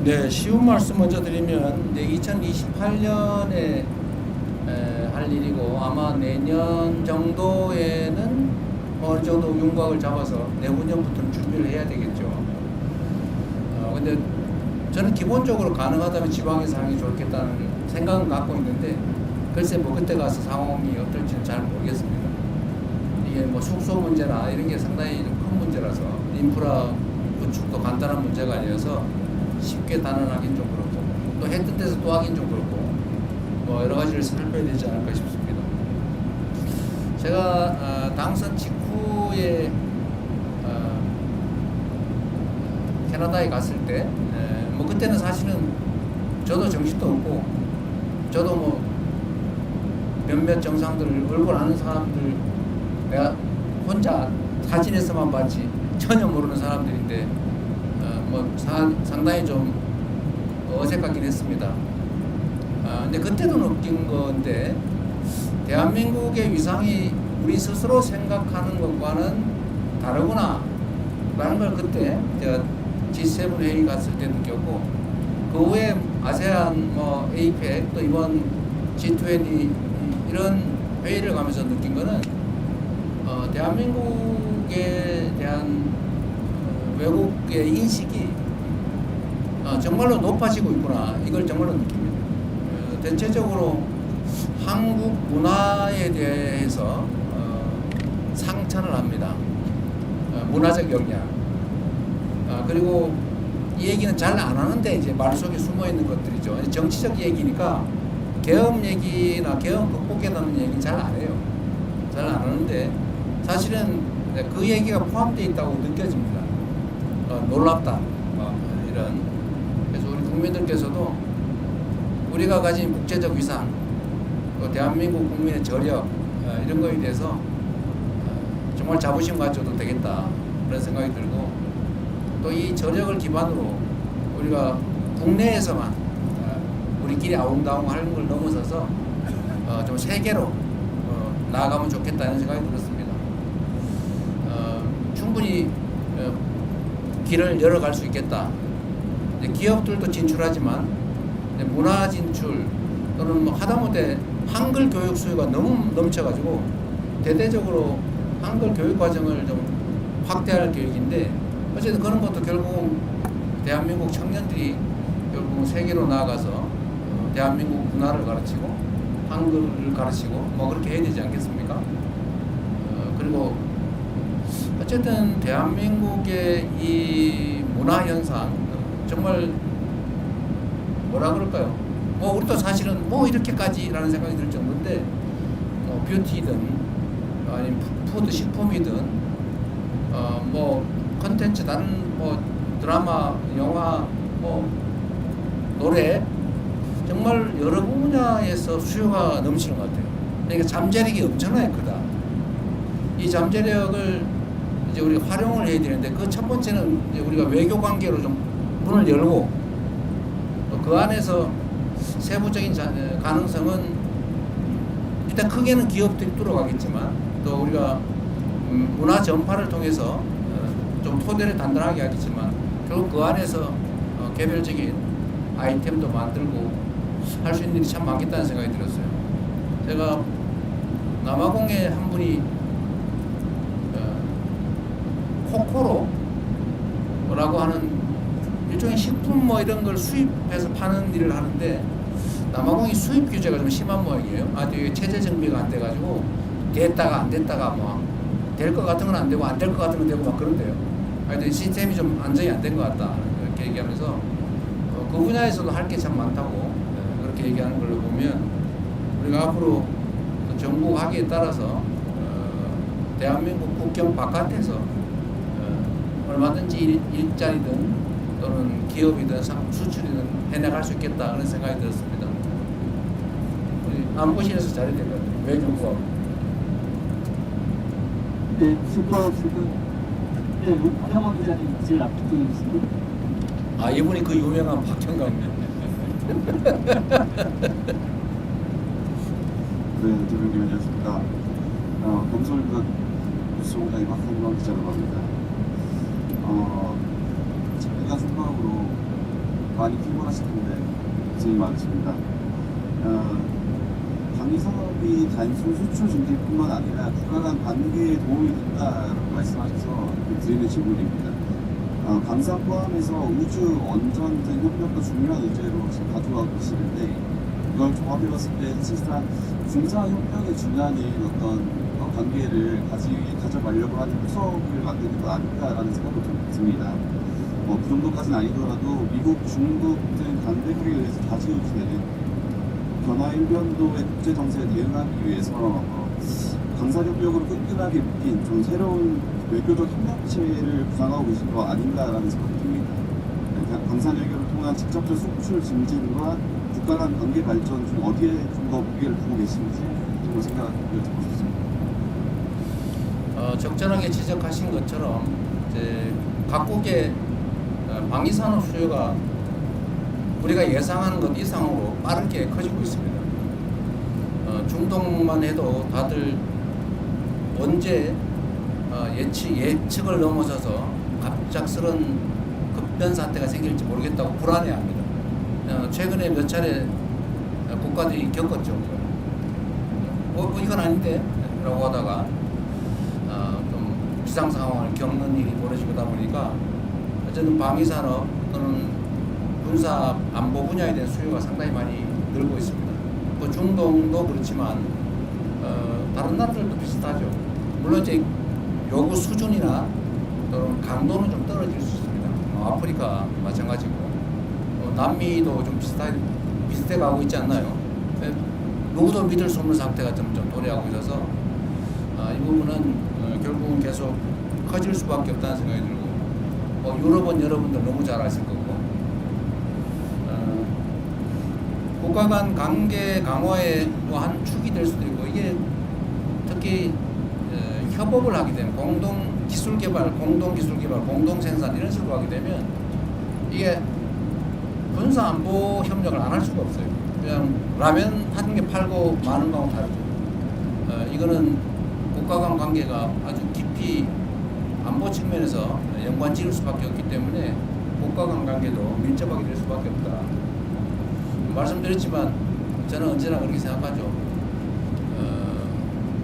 네, 쉬운 말씀 먼저 드리면 2028년에 할 일이고 아마 내년 정도에는 어느 정도 윤곽을 잡아서 내후년부터는 준비를 해야 되겠죠. 근데 저는 기본적으로 가능하다면 지방에서 하는 게 좋겠다는 생각은 갖고 있는데 글쎄 그때 가서 상황이 어떨지는 잘 모르겠습니다. 이게 숙소 문제나 이런 게 상당히 좀 큰 문제라서 인프라 구축도 간단한 문제가 아니어서 쉽게 단언하긴 좀 그렇고 또 했던 데서 또 하긴 좀 그렇고 여러 가지를 살펴야 되지 않을까 싶습니다. 제가 당선 직후에 캐나다에 갔을 때 그때는 사실은 저도 정신도 없고 저도 몇몇 정상들 얼굴 아는 사람들 내가 혼자 사진에서만 봤지 전혀 모르는 사람들인데 상당히 좀 어색하긴 했습니다. 근데 그때도 느낀 건데 대한민국의 위상이 우리 스스로 생각하는 것과는 다르구나 라는 걸 그때 제가 G7 회의 갔을 때 느꼈고 그 후에 아세안 APEC 또 이번 G20 이런 회의를 가면서 느낀 거는 대한민국에 대한 외국의 인식이 정말로 높아지고 있구나 이걸 정말로 느낍니다. 대체적으로 한국 문화에 대해서 상찬을 합니다. 문화적 역량. 그리고 이 얘기는 잘 안 하는데 이제 말 속에 숨어 있는 것들이죠. 정치적 얘기니까 계엄 얘기나 계엄 극복에 대한 얘기는 잘 안 해요. 잘 안 하는데 사실은 그 얘기가 포함되어 있다고 느껴집니다. 놀랍다. 이런. 그래서 우리 국민들께서도 우리가 가진 국제적 위상, 또 대한민국 국민의 저력 이런 거에 대해서 좀 정말 자부심 가져도 되겠다 그런 생각이 들고, 또 이 저력을 기반으로 우리가 국내에서만 우리끼리 아웅다웅 하는 걸 넘어서서 좀 세계로 나아가면 좋겠다는 생각이 들었습니다. 충분히 길을 열어갈 수 있겠다. 기업들도 진출하지만 문화 진출 또는 뭐 하다못해 한글 교육 수요가 너무 넘쳐가지고 대대적으로 한글 교육 과정을 좀 확대할 계획인데, 어쨌든 그런 것도 결국 대한민국 청년들이 결국 세계로 나아가서 대한민국 문화를 가르치고 한글을 가르치고 뭐 그렇게 해야 되지 않겠습니까? 그리고 어쨌든 대한민국의 이 문화 현상 정말 뭐라 그럴까요? 우리도 사실은 뭐 이렇게까지라는 생각이 들 정도인데, 뷰티든 아니면 푸드 식품이든 뭐 컨텐츠 다른 뭐 드라마, 영화, 뭐 노래 정말 여러 분야에서 수요가 넘치는 것 같아요. 그러니까 잠재력이 엄청나게 크다. 이 잠재력을 이제 우리가 활용을 해야 되는데, 그 첫 번째는 이제 우리가 외교 관계로 좀 문을 열고, 또 그 안에서 세부적인 가능성은 일단 크게는 기업들이 뚫어가겠지만, 또 우리가 문화 전파를 통해서 좀 토대를 단단하게 하겠지만, 결국 그 안에서 개별적인 아이템도 만들고 할 수 있는 일이 참 많겠다는 생각이 들었어요. 제가 남아공에 한 분이 코코로라고 하는 일종의 식품 뭐 이런 걸 수입해서 파는 일을 하는데, 남아공이 수입 규제가 좀 심한 모양이에요. 아주 체제 정비가 안 돼가지고 됐다가 안 됐다가 뭐 될 것 같은 건 안 되고 안 될 것 같은 건 되고 막 그런데요. 하여튼 시스템이 좀 안정이 안 된 것 같다 이렇게 얘기하면서 그 분야에서도 할 게 참 많다고 그렇게 얘기하는 걸 보면, 우리가 앞으로 정부 하기에 따라서 대한민국 국경 바깥에서 얼마든지 일자리든 또는 기업이든 수출이든 해나갈 수 있겠다 그런 생각이 들었습니다. 우리 안보실에서 잘해야 될 것 같아요. 외교부하고. 네, 슈퍼스는 박형원 기자님 제일 앞쪽에 계신데. 이분이 그 유명한 박형광님. 네, 대표님 안녕하십니까. 검설과 뉴스공장의 박형광 기자라고 합니다. 제가 생각으로 많이 피곤하실 텐데 고생이 많으십니다. 방위 산업이 단순 수출 증진뿐만 아니라 국가 간 관계에 도움이 된다라고 말씀하셔서 드리는 질문입니다. 방산 포함해서 우주, 원전 등 협력도 중요한 의제로 지금 가져가고 계시는데, 이걸 종합해봤을 때 사실상 군사협력에 준하는 어떤 관계를 가져가려고 하는 구석을 만드는 거 아닐까라는 생각도 좀 듭니다. 그 정도까지는 아니더라도 미국, 중국 등 강대국에 의해서 좌지우지되는 변화일변도의 국제 정세에 대응하기 위해서 강사협력으로 끈끈하게 묶인 좀 새로운 외교적 협력체를 구상하고 계신 거 아닌가라는 생각이 듭니다. 방산외교를 통한 직접적 수출 증진과 국가 간 관계 발전 중 어디에 좀 더 무게를 두고 계신지 좀 생각을 듣고 싶습니다. 적절하게 지적하신 것처럼 이제 각국의 방위산업 수요가 우리가 예상하는 것 이상으로 빠르게 커지고 있습니다. 중동만 해도 다들 언제 예측을 넘어서서 갑작스런 급변 사태가 생길지 모르겠다고 불안해합니다. 최근에 몇 차례 국가들이 겪었죠. 이건 아닌데? 라고 하다가 좀 비상 상황을 겪는 일이 벌어지다 보니까 어쨌든 방위산업 또는 군사 안보 분야에 대한 수요가 상당히 많이 늘고 있습니다. 또 중동도 그렇지만 다른 나라들도 비슷하죠. 물론 이제 요구 수준이나 또는 강도는 좀 떨어질 수 있습니다. 아프리카 마찬가지고 남미도 좀 비슷해 가고 있지 않나요? 누구도 믿을 수 없는 상태가 좀 도래하고 있어서 이 부분은 결국은 계속 커질 수밖에 없다는 생각이 들고, 유럽은 여러분들 너무 잘 아실 거고, 국가 간 관계 강화의 또 한 축이 될 수도 있고, 이게 특히 협업을 하게 되면 공동 기술 개발, 공동 생산 이런 식으로 하게 되면 이게 군사 안보 협력을 안 할 수가 없어요. 그냥 라면 한 개 팔고 마는 거하고 다르죠. 이거는 국가 간 관계가 아주 깊이 안보 측면에서 연관 지을 수밖에 없기 때문에 국가 간 관계도 밀접하게 될 수밖에 없다. 말씀드렸지만 저는 언제나 그렇게 생각하죠.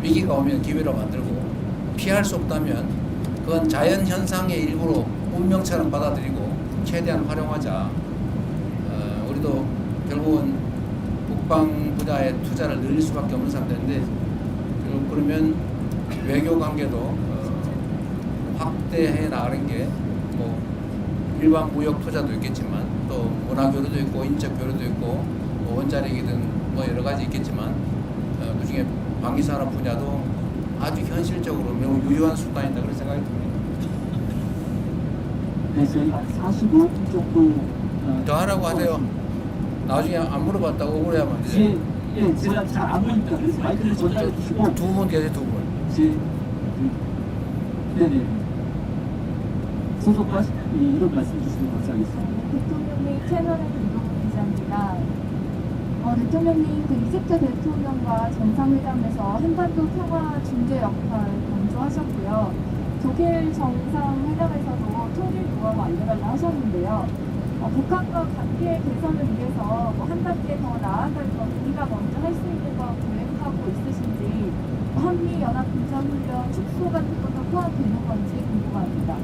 위기가 오면 기회로 만들고 피할 수 없다면 그건 자연 현상의 일부로 운명처럼 받아들이고 최대한 활용하자. 우리도 결국은 국방 분야에 투자를 늘릴 수밖에 없는 상태인데 그러면 외교 관계도 확대해 나가는 게 뭐 일반 무역 투자도 있겠지만 또 문화 교류도 있고 인적 교류도 있고 뭐 원자력이든 뭐 여러 가지 있겠지만 그중에 방위산업 분야도 아주 현실적으로 매우 유효한 수단이다 그런 생각이 듭니다. 네, 저희가 45분 정도 더 하라고 하세요. 나중에 안 물어봤다고 억울해하면 안 되죠. 예, 제가 잘 안 보니까 그래서 마이크를 전달해 주시고 두 분 계세요, 두 분. 네네. 소속과 이런 말씀 주시면 감사하겠습니다. 대통령님 채널의 김동훈 기자입니다. 대통령님 그 이집트 대통령과 정상회담에서 한반도 평화 중재 역할 강조하셨고요. 독일 정상회담에서도 통일 조화 완료를 하셨는데요. 북한과 관계 개선을 위해서 한 단계 더 나아갈 것 우리가 먼저 할 수 있는 거 계획하고 있으신지 한미 연합 군사훈련 축소 같은 것도 포함되는 건지 궁금합니다.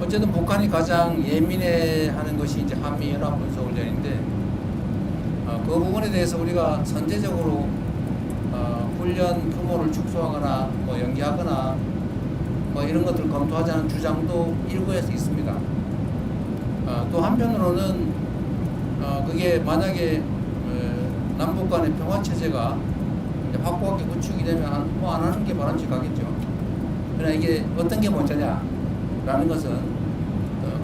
어쨌든 북한이 가장 예민해하는 것이 이제 한미 연합 군사훈련인데 그 부분에 대해서 우리가 선제적으로 훈련 규모를 축소하거나 뭐 연기하거나 뭐 이런 것들을 검토하자는 주장도 일부에서 있습니다. 또 한편으로는 그게 만약에 남북 간의 평화 체제가 확고하게 구축이 되면 뭐 안 하는 게 바람직하겠죠. 그러나 이게 어떤 게 먼저냐라는 것은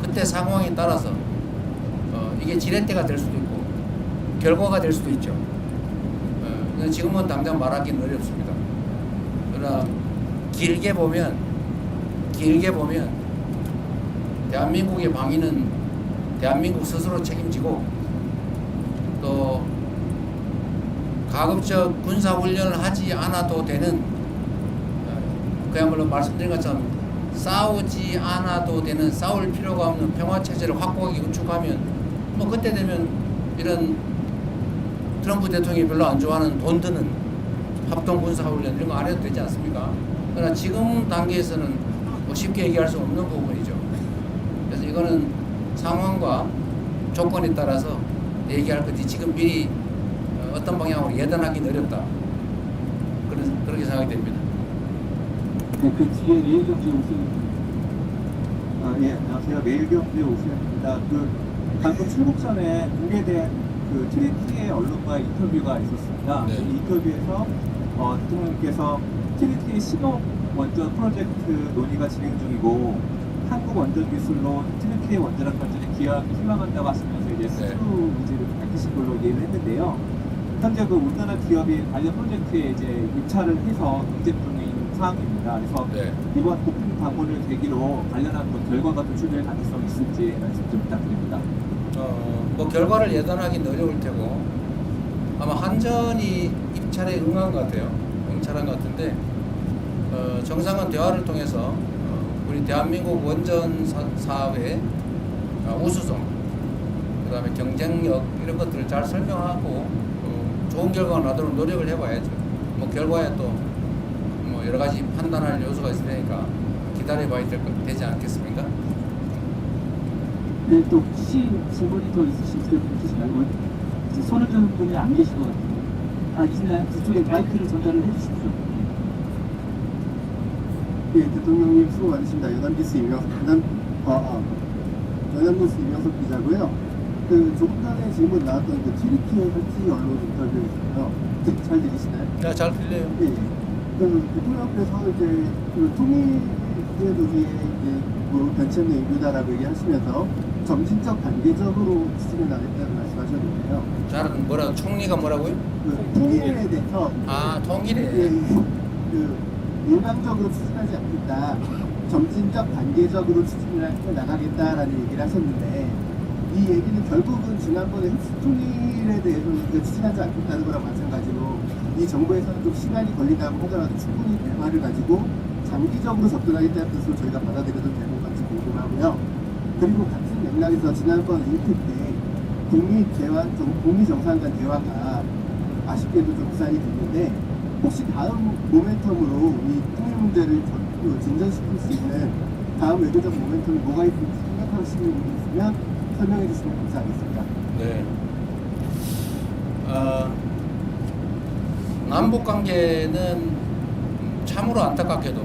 그때 상황에 따라서 이게 지렛대가 될 수도 있고 결과가 될 수도 있죠. 지금은 당장 말하기는 어렵습니다. 그러나 길게 보면 대한민국의 방위는 대한민국 스스로 책임지고 또 가급적 군사훈련을 하지 않아도 되는 그야말로 말씀드린 것처럼 싸우지 않아도 되는 싸울 필요가 없는 평화체제를 확고하게 구축하면 뭐 그때 되면 이런 트럼프 대통령이 별로 안 좋아하는 돈 드는 합동군사훈련 이런 거 안 해도 되지 않습니까? 그러나 지금 단계에서는 뭐 쉽게 얘기할 수 없는 부분이죠. 그래서 이거는 상황과 조건에 따라서 얘기할 것이 지금 미리 어떤 방향으로 예단하기는 어렵다. 그렇게 생각이 됩니다. 네, 그 뒤에 매일경제 오세훈. 예, 안녕하세요. 매일경제 오세훈입니다. 방금 출국 전에 공개된 트리티의 언론과의 인터뷰가 있었습니다. 네. 이 인터뷰에서 대통령께서 트리티의 신호 원전 프로젝트 논의가 진행 중이고 한국 원전 기술로 트리티의 원자력 발전에 기여하기 희망한다고 하시면서 이제 수주 의지를 밝히신 걸로 이해를 했는데요. 현재 우리나라 기업이 관련 프로젝트에 이제 입찰을 해서 경쟁 중에 있는 상황입니다. 그래서 이번 고품 방문을 계기로 관련한 결과가 도출될 가능성이 있을지 말씀 좀 부탁드립니다. 뭐 결과를 예단하기는 어려울 테고 아마 한전이 입찰에 응한 것 같아요. 응찰한 것 같은데 정상은 대화를 통해서 우리 대한민국 원전 사업의 우수성, 그 다음에 경쟁력 이런 것들을 잘 설명하고 좋은 결과가 나도록 노력을 해봐야죠. 뭐 결과에 또 뭐 여러 가지 판단할 요소가 있을 테니까 기다려봐야 되지 않겠습니까? 네, 또 혹시 질문이 더 있으시면 이제 손을 드는 분이 안 계신 것 같아요. 있나요? 그쪽에 마이크를 전달을 해주십시오. 예, 대통령님 수고 많으십니다. 연합뉴스 이명석 기자고요. 조금 전에 질문 나왔던 트리티의 현지 언론 인터뷰에서요. 잘 들리시나요? 네, 잘 들려요. 예. 대통령께서 통일의 논의에 변치 없는 인류다라고 얘기하시면서 점진적 단계적으로 추진해 나겠다는 말씀하셨는데요. 잘은 뭐라고 총리가 뭐라고요? 그 통일에 대해서 통일에 그 일방적으로 추진하지 않겠다. 점진적 단계적으로 추진을 해 나가겠다라는 얘기를 하셨는데 이 얘기는 결국은 지난번에 흡수 통일에 대해서 추진하지 않겠다는 거랑 마찬가지로 이 정부에서는 좀 시간이 걸린다고 하더라도 충분히 대화를 가지고 장기적으로 접근하겠다는 뜻으로 저희가 받아들여도 되는 건지 궁금하고요. 그리고 같은 맥락에서 지난번 1회 때 북미 정상간 대화가 아쉽게도 좀 무산이 됐는데 혹시 다음 모멘텀으로 이 통일 문제를 진전시킬 수 있는 다음 외교적 모멘텀이 뭐가 있을지 생각하시는 분이 있으면 설명해 주시면 감사하겠습니다. 네. 남북 관계는 참으로 안타깝게도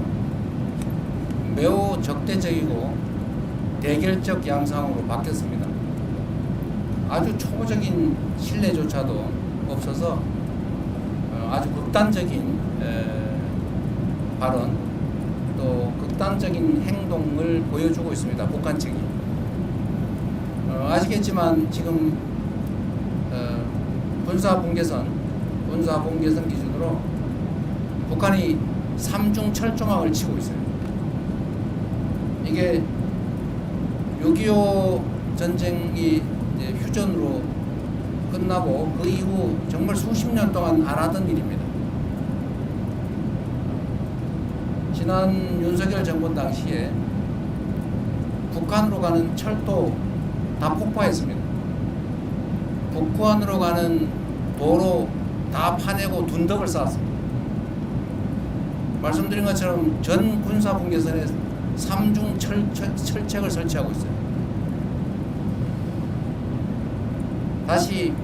매우 적대적이고 대결적 양상으로 바뀌었습니다. 아주 초보적인 신뢰조차도 없어서 아주 극단적인 발언 또 극단적인 행동을 보여주고 있습니다. 북한 측이. 아시겠지만 지금 군사분계선 기준으로 북한이 3중 철조망을 치고 있어요. 이게 6.25 전쟁이 이제 휴전으로 끝나고 그 이후 정말 수십 년 동안 안 하던 일입니다. 지난 윤석열 정권 당시에 북한으로 가는 철도 다 폭파했습니다. 북한으로 가는 도로 다 파내고 둔덕을 쌓았습니다. 말씀드린 것처럼 전 군사분계선에 3중 철책을 설치하고 있어요. 다시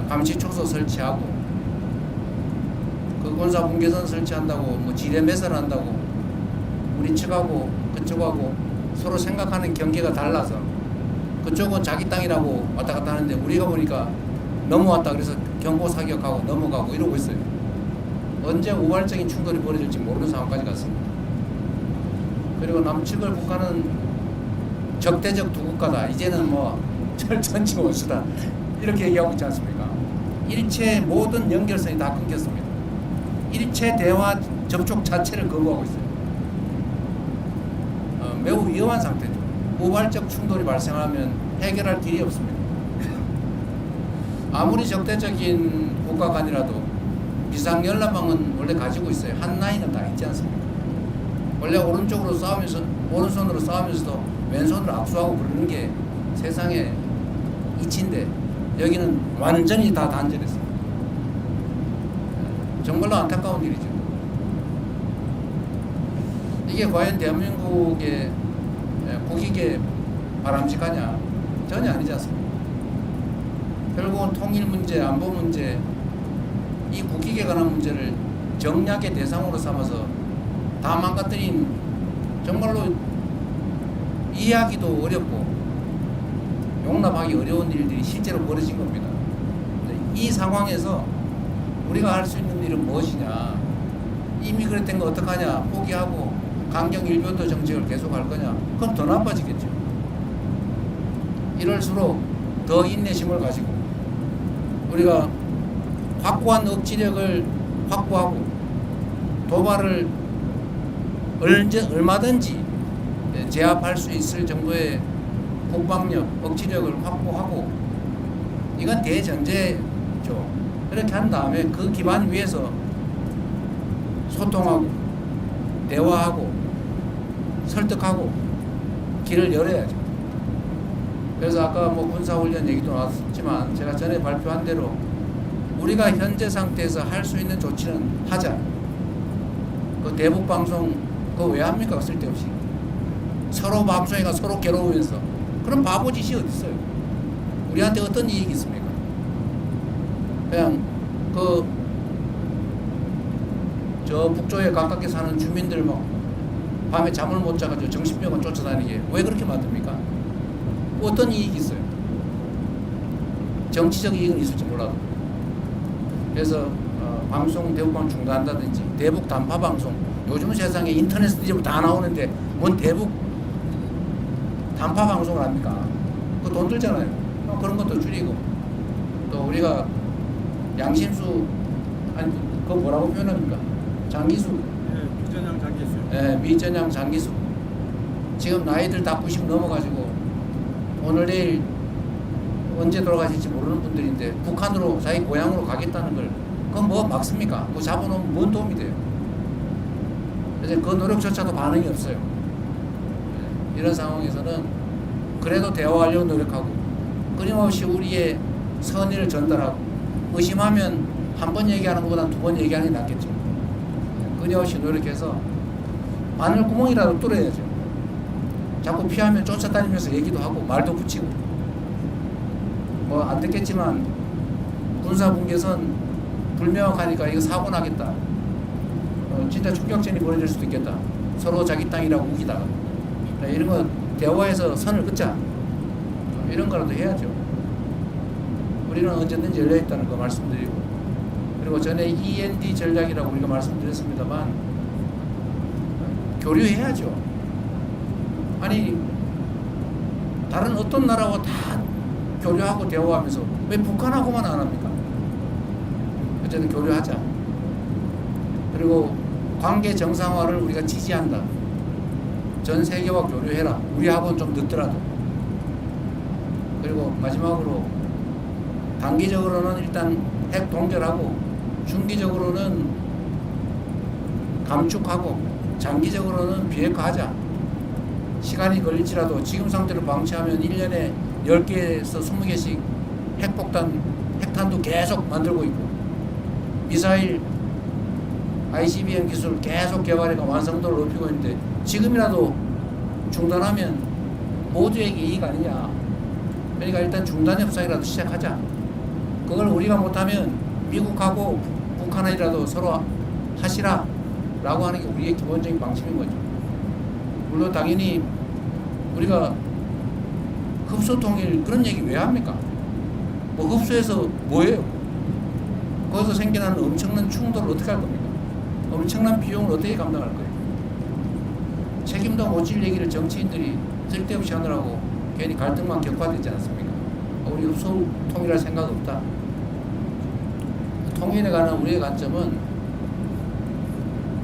감시초소 설치하고 그 군사분계선 설치한다고 뭐 지뢰 매설한다고 우리 측하고 그쪽하고 서로 생각하는 경계가 달라서 그쪽은 자기 땅이라고 왔다 갔다 하는데 우리가 보니까 넘어왔다 그래서 경보 사격하고 넘어가고 이러고 있어요. 언제 우발적인 충돌이 벌어질지 모르는 상황까지 갔습니다. 그리고 남측을 북한은 적대적 두 국가다. 이제는 뭐 철천지 원수다. 이렇게 얘기하고 있지 않습니까? 일체 모든 연결선이 다 끊겼습니다. 일체 대화 접촉 자체를 거부하고 있어요. 매우 위험한 상태죠. 우발적 충돌이 발생하면 해결할 길이 없습니다. 아무리 적대적인 국가 간이라도 비상연락망은 원래 가지고 있어요. 한 라인은 다 있지 않습니까? 원래 오른쪽으로 싸우면서 오른손으로 싸우면서도 왼손으로 악수하고 부르는 게 세상의 이치인데 여기는 완전히 다 단절했어요. 정말로 안타까운 일이죠. 이게 과연 대한민국의 국익에 바람직하냐? 전혀 아니지 않습니까? 결국은 통일 문제, 안보 문제, 이 국익에 관한 문제를 정략의 대상으로 삼아서 다 망가뜨린 정말로 이해하기도 어렵고 용납하기 어려운 일들이 실제로 벌어진 겁니다. 이 상황에서 우리가 할 수 있는 일은 무엇이냐? 이미 그랬던 거 어떡하냐? 포기하고 강경 일변도 정책을 계속 할 거냐? 그럼 더 나빠지겠죠. 이럴수록 더 인내심을 가지고 우리가 확고한 억지력을 확보하고 도발을 얼마든지 제압할 수 있을 정도의 국방력, 억지력을 확보하고 이건 대전제죠. 이렇게 한 다음에 그 기반 위에서 소통하고 대화하고 설득하고 길을 열어야죠. 그래서 아까 뭐 군사훈련 얘기도 나왔지만 제가 전에 발표한 대로 우리가 현재 상태에서 할 수 있는 조치는 하자. 그 대북 방송 그거 왜 합니까? 쓸데없이. 서로 방송회가 서로 괴로우면서 그런 바보 짓이 어디 있어요? 우리한테 어떤 이익이 있습니까? 그냥 저 북쪽에 가깝게 사는 주민들 뭐 밤에 잠을 못 자가지고 정신병원 쫓아다니게 왜 그렇게 만듭니까? 어떤 이익이 있어요? 정치적 이익은 있을지 몰라도. 그래서 방송 대북방 중단한다든지 대북 단파 방송 요즘 세상에 인터넷 뒤집어 다 나오는데 뭔 대북 단파 방송을 합니까? 그 돈 들잖아요. 그런 것도 줄이고 또 우리가 양심수 아니 그거 뭐라고 표현합니까? 장기수. 미전향 장기수. 예, 미전향 장기수. 지금 나이들 다 90 넘어가지고 오늘 내일 언제 돌아가실지 모르는 분들인데 북한으로 자기 고향으로 가겠다는 걸 그건 뭐 막습니까? 그거 잡아놓으면 뭔 도움이 돼요? 그래서 그 노력조차도 반응이 없어요. 이런 상황에서는 그래도 대화하려고 노력하고 끊임없이 우리의 선의를 전달하고 의심하면 한 번 얘기하는 것보다 2번 얘기하는 게 낫겠죠. 끊임없이 노력해서 바늘구멍이라도 뚫어야죠. 자꾸 피하면 쫓아다니면서 얘기도 하고 말도 붙이고 뭐 안 듣겠지만 군사분계선 불명확하니까 이거 사고 나겠다. 진짜 총격전이 벌어질 수도 있겠다. 서로 자기 땅이라고 우기다가 이런 거 대화해서 선을 긋자. 이런 거라도 해야죠. 우리는 언제든지 열려있다는 거 말씀드리고 그리고 전에 END 전략이라고 우리가 말씀드렸습니다만 교류해야죠. 아니 다른 어떤 나라와 다 교류하고 대화하면서 왜 북한하고만 안 합니까? 어쨌든 교류하자. 그리고 관계 정상화를 우리가 지지한다. 전 세계와 교류해라. 우리하고는 좀 늦더라도. 그리고 마지막으로 단기적으로는 일단 핵 동결하고 중기적으로는 감축하고 장기적으로는 비핵화하자. 시간이 걸릴지라도 지금 상태로 방치하면 1년에 10개에서 20개씩 핵폭탄, 핵탄도 계속 만들고 있고 미사일 ICBM 기술 계속 개발해가 완성도를 높이고 있는데 지금이라도 중단하면 모두에게 이익 아니냐. 그러니까 일단 중단 협상이라도 시작하자. 그걸 우리가 못하면 미국하고 북한이라도 서로 하시라 라고 하는 게 우리의 기본적인 방침인 거죠. 물론 당연히 우리가 흡수통일 그런 얘기 왜 합니까? 뭐 흡수해서 뭐예요? 거기서 생겨나는 엄청난 충돌을 어떻게 할 겁니까? 엄청난 비용을 어떻게 감당할 거예요? 책임도 못 질 얘기를 정치인들이 쓸데없이 하느라고 괜히 갈등만 격화되지 않습니까? 우리 흡수 통일할 생각 없다. 통일에 관한 우리의 관점은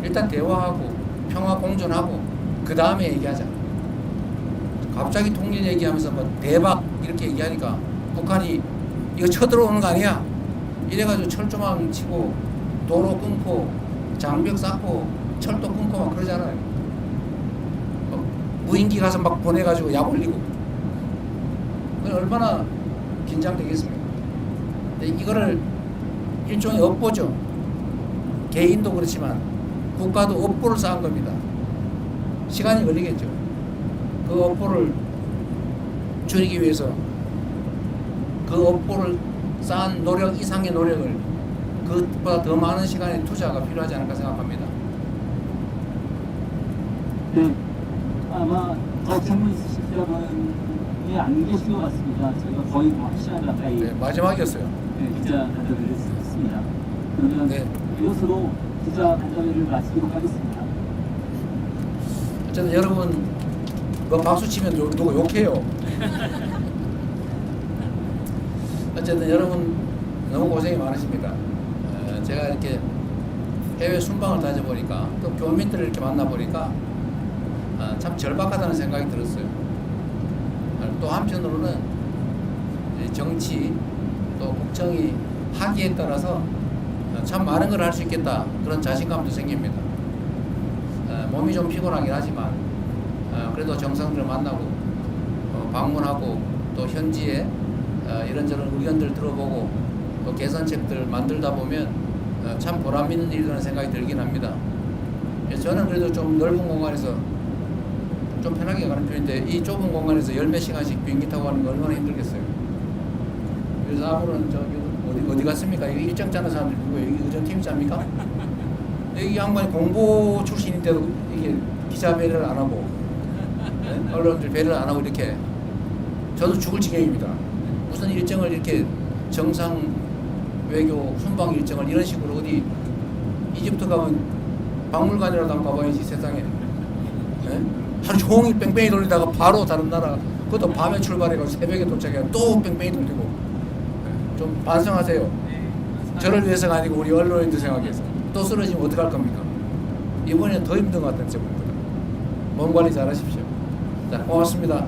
일단 대화하고 평화 공존하고 그 다음에 얘기하자. 갑자기 통일 얘기하면서 뭐 대박 이렇게 얘기하니까 북한이 이거 쳐들어오는 거 아니야? 이래가지고 철조망 치고 도로 끊고 장벽 쌓고 철도 끊고 막 그러잖아요. 무인기 가서 막 보내가지고 약 올리고 얼마나 긴장되겠습니까? 근데 이거를 일종의 업보죠. 개인도 그렇지만 국가도 업보를 쌓은 겁니다. 시간이 걸리겠죠. 그 업보를 줄이기 위해서 그 업보를 쌓은 노력 이상의 노력을 그것보다 더 많은 시간의 투자가 필요하지 않을까 생각합니다. 네, 아마 더 질문 있으실 분이 안 계신 것 같습니다. 저희가 거의 1시간 가까이 네, 마지막이었어요. 네, 기자 간담회를 했습니다. 그러면 네. 이것으로 기자 간담회를 마치도록 하겠습니다. 어쨌든 여러분 뭐 박수 치면 누구 욕해요. 어쨌든 여러분 너무 고생이 많으십니다. 제가 이렇게 해외 순방을 다녀보니까 또 교민들을 이렇게 만나보니까 참 절박하다는 생각이 들었어요. 또 한편으로는 정치 또 국정이 하기에 따라서 참 많은 걸 할 수 있겠다 그런 자신감도 생깁니다. 몸이 좀 피곤하긴 하지만 그래도 정상들을 만나고 방문하고 또 현지에 이런저런 의견들 들어보고 또 개선책들 만들다 보면 참 보람 있는 일이라는 생각이 들긴 합니다. 저는 그래도 좀 넓은 공간에서 좀 편하게 가는 편인데 이 좁은 공간에서 10몇 시간씩 비행기 타고 가는 거 얼마나 힘들겠어요. 그래서 앞으로는 저기 어디 갔습니까? 여기 일정 짜는 사람들 누구예요? 여기 의전팀 짭니까? 이 양반이 공보 출신인데도 이게 기자 배려를 안 하고 네? 언론들 배려를 안 하고 이렇게 저도 죽을 지경입니다. 무슨 일정을 이렇게 정상 외교 순방 일정을 이런 식으로 어디 이집트 가면 박물관이라도 한번 가봐야지 세상에 네? 하루 종일 뺑뺑이 돌리다가 바로 다른 나라 그것도 밤에 출발해가지고 새벽에 도착해서 또 뺑뺑이 돌리고 좀 반성하세요. 저를 위해서가 아니고 우리 언론인들 생각해서 또 쓰러지면 어떡할 겁니까? 이번에 더 힘든 것 같은 제목입니다. 몸 관리 잘 하십시오. 자, 고맙습니다.